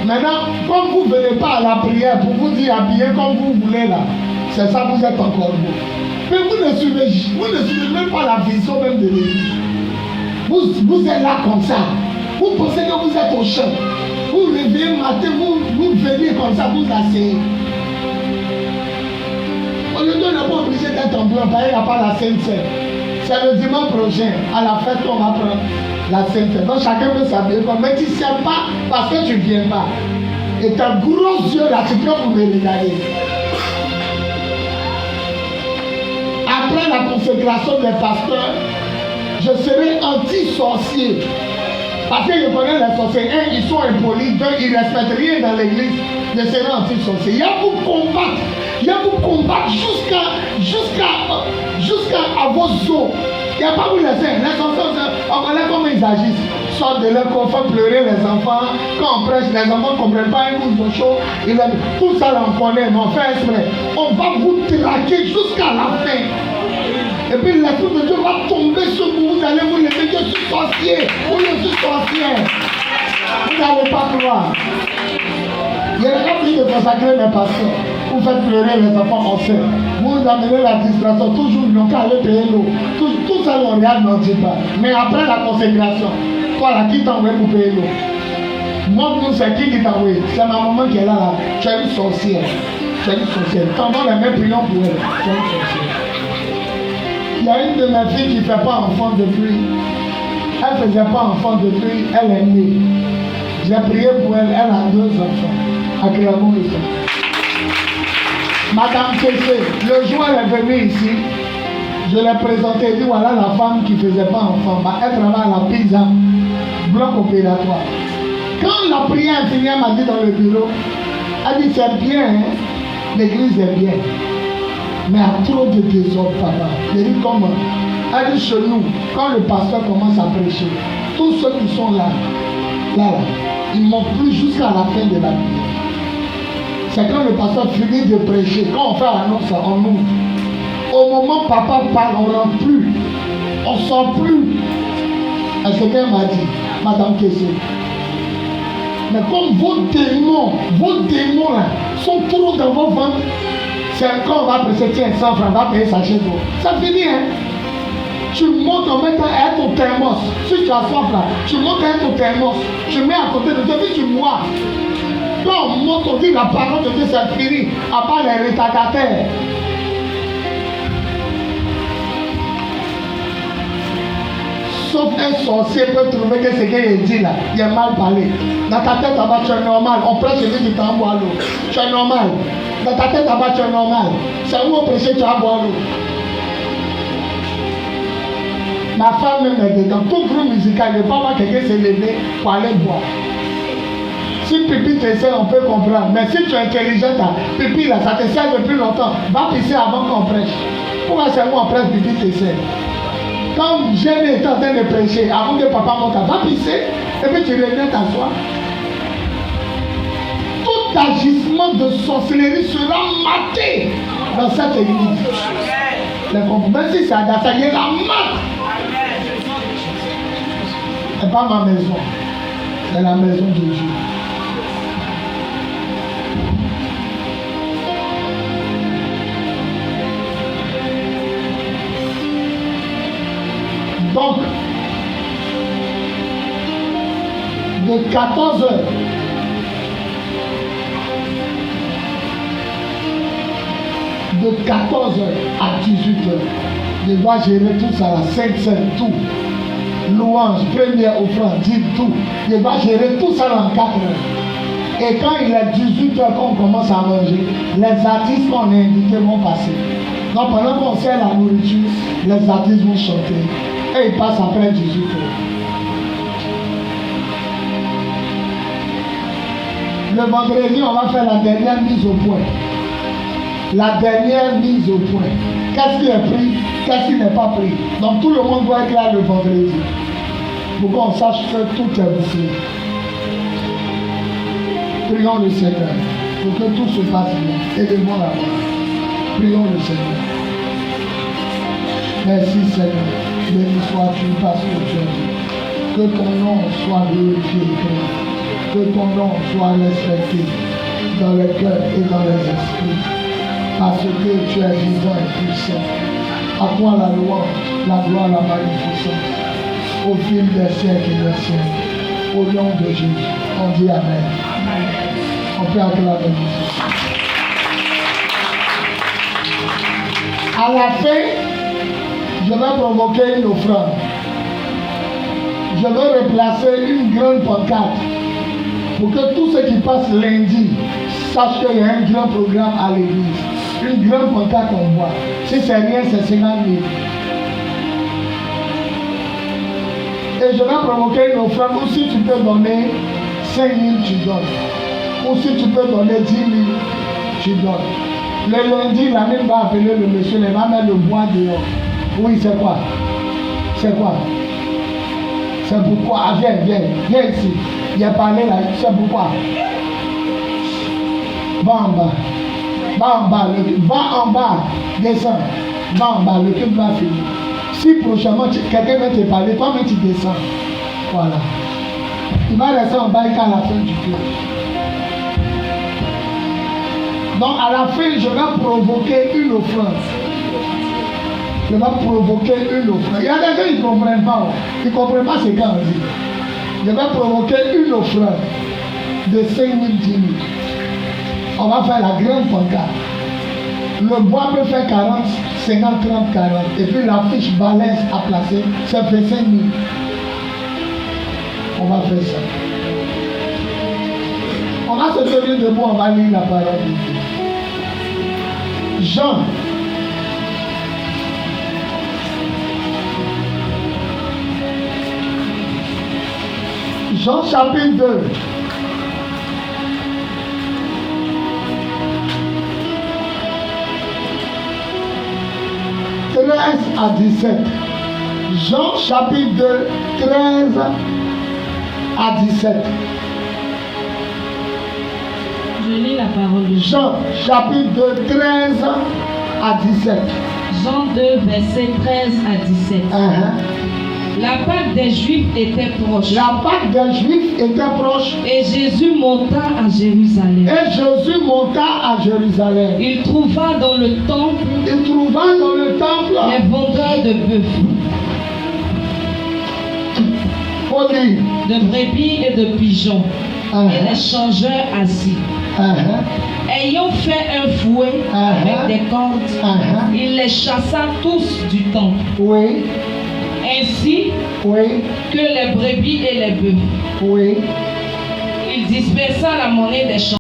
Maintenant, comme vous ne venez pas à la prière pour vous dire habillez comme vous voulez là, c'est ça, vous êtes encore beau. Mais vous ne suivez même pas la vision même de l'église. Vous êtes là comme ça. Vous pensez que vous êtes au champ. Vous réveillez matin, vous venez comme ça, vous asseyez. Aujourd'hui, on n'est pas obligé d'être en blanc, parce qu'il n'y a pas la Sainte-Seine. C'est le dimanche prochain, à la fête, on va prendre la Sainte-Seine. Donc chacun peut s'habiller comme, mais tu ne sais pas parce que tu ne viens pas. Et tes gros yeux là, tu peux pour me regarder. Après la consécration des pasteurs, je serai anti-sorcier. Parce que je connais les sorciers. 1, ils sont impolis. 2, ils ne respectent rien dans l'église. Je serai anti-sorcier. Il y a pour combattre. Il y a pour combattre jusqu'à vos os. Il n'y a pas vous laisser. Les enfants, on connaît comment ils agissent. Sortent de leur confort, pleurer les enfants. Quand on prêche, les enfants ne comprennent pas, ils nous ont chaud. Tout ça, on connaît, mais on fait exprès. On va vous traquer jusqu'à la fin. Et puis l'esprit de Dieu va tomber sur vous. Vous allez vous lever, je suis sorcier. Ou je suis sorcière. Vous n'allez pas croire. Il y a pas plus de consacrer mes pasteurs. Vous faites pleurer les enfants en scène. Vous amenez la distraction. Toujours, ils n'ont qu'à aller payer l'eau. Tout ça, on regarde, n'en dit pas. Mais après la consécration, toi là, qui t'a envoyé pour payer l'eau? Moi, nous, c'est qui t'a envoyé? C'est ma maman qui est là. Tu es une sorcière. Tu es une sorcière. Tendons les mains, prions pour elle. Tu es une sorcière. Il y a une de mes filles qui ne fait pas enfant depuis. Elle ne faisait pas enfant depuis. Elle est née. J'ai prié pour elle. Elle a 2 enfants. À Clermont et ça. Madame Kessé, le jour où elle est venue ici, je l'ai présentée. Elle dit voilà la femme qui ne faisait pas enfant. Elle travaille à la pizza. Bloc opératoire. Quand la prière est finie, elle m'a dit dans le bureau, elle dit c'est bien, hein? L'église est bien. Mais il y a trop de désordre, papa. Elle dit comment? Elle dit chez nous, quand le pasteur commence à prêcher, tous ceux qui sont là, ils ne montent plus jusqu'à la fin de la prière. C'est quand le pasteur finit de prêcher, quand on fait l'annonce, on ouvre. Au moment où papa parle, on ne rentre plus. On ne sort plus. Et c'est qu'elle m'a dit, Madame Kessé. Mais comme vos démons là, sont trop dans vos ventres, c'est quand on va prêcher, tiens, 100 francs, on va payer sa chaise. Ça finit, hein? Tu montes en mettant à ton thermos. Si tu as soif là, tu montes à ton thermos. Tu mets à côté de toi, puis tu bois. Quand on monte, on dit la parole de Dieu, c'est fini. À part les retardataires. Sauf un sorcier peut trouver que ce qu'il dit là, il est mal parlé. Dans ta tête là-bas, tu es normal. On prêche celui qui t'en boit l'eau. Tu es normal. Dans ta tête là-bas, tu es normal. C'est où on prêche, tu vas boire l'eau. Ma femme même est dedans. Tout groupe musical, il ne peut pas voir quelqu'un se lever pour aller boire. Si pipi te sert, on peut comprendre. Mais si tu es intelligent, pipi là, ça te sert depuis longtemps. Va pisser avant qu'on prêche. Pourquoi c'est moi on prêche, pipi te sert? Quand Jésus est en train de prêcher, avant que papa monte, va pisser, et puis tu reviens t'asseoir. Tout agissement de sorcellerie sera maté dans cette église. Même si c'est à Dassa, il y a la mat. Ce n'est pas ma maison, c'est la maison de Dieu. Donc, de 14h à 18h, je dois gérer tout ça, la Sainte, tout. Louange, première offrande, dit tout. Je dois gérer tout ça dans 4 heures. Et quand il est 18h qu'on commence à manger, les artistes qu'on a invités vont passer. Donc pendant qu'on sert la nourriture, les artistes vont chanter. Et ils passent après 18h. Le vendredi, on va faire la dernière mise au point. La dernière mise au point. Qu'est-ce qui est pris? Qu'est-ce qui n'est pas pris? Donc tout le monde doit être là le vendredi. Pour qu'on sache que tout est bouclé. Prions le Seigneur. Pour que tout se passe bien. Aidez-moi la main. Prions le Seigneur. Merci Seigneur. Béni sois-tu parce que tu es Dieu. Que ton nom soit glorifié. Que ton nom soit respecté dans les cœurs et dans les esprits. Parce que tu es vivant et puissant. À toi la louange, la gloire, la magnificence. Au fil des siècles et des siècles. Au nom de Jésus. On dit Amen. On peut acclamer Jésus. À la fin, je vais provoquer une offrande. Je vais replacer une grande pancarte pour que tous ceux qui passent lundi sachent qu'il y a un grand programme à l'église. Une grande pancarte qu'on voit. Si c'est rien, c'est 50 000. Et je vais provoquer une offrande. Ou si tu peux donner 5 000, tu donnes. Ou si tu peux donner 10 000, tu donnes. Le lundi, la même va appeler le monsieur, il va mettre le bois dehors. Oui, c'est quoi? C'est quoi? C'est pourquoi? Ah, viens ici. Il a parlé là, c'est pourquoi? Va en bas. Va en bas, descends. Va en bas, le culte va finir. Si prochainement quelqu'un vient te parler, toi-même tu descends. Voilà. Il va rester en bas jusqu'à la fin du culte. Donc à la fin, je vais provoquer une offrande. Je vais provoquer une offrande. Il y a des gens qui ne comprennent pas. Ils ne comprennent pas ce qu'on dit. Je vais provoquer une offrande de 5 000, 10 000. On va faire la grande pancarte. Le bois peut faire 40, 50, 30, 40. Et puis la fiche balèze à placer, ça fait 5 000. On va faire ça. On va se tenir debout, on va lire la parole de Dieu. Jean. Jean chapitre 2. À 17. Jean chapitre 2, 13 à 17. Je lis la parole de Jean chapitre 2, 13 à 17. Jean 2, verset 13 à 17. La Pâque des Juifs était proche. La Pâque des Juifs était proche. Et Jésus monta à Jérusalem. Et Jésus monta à Jérusalem. Il trouva dans le temple les vendeurs de bœufs, de brebis et de pigeons, et les changeurs assis. Ayant fait un fouet avec des cordes, il les chassa tous du temple. Oui. Ainsi que les brebis et les bœufs. Oui. Il dispersa la monnaie des changeurs.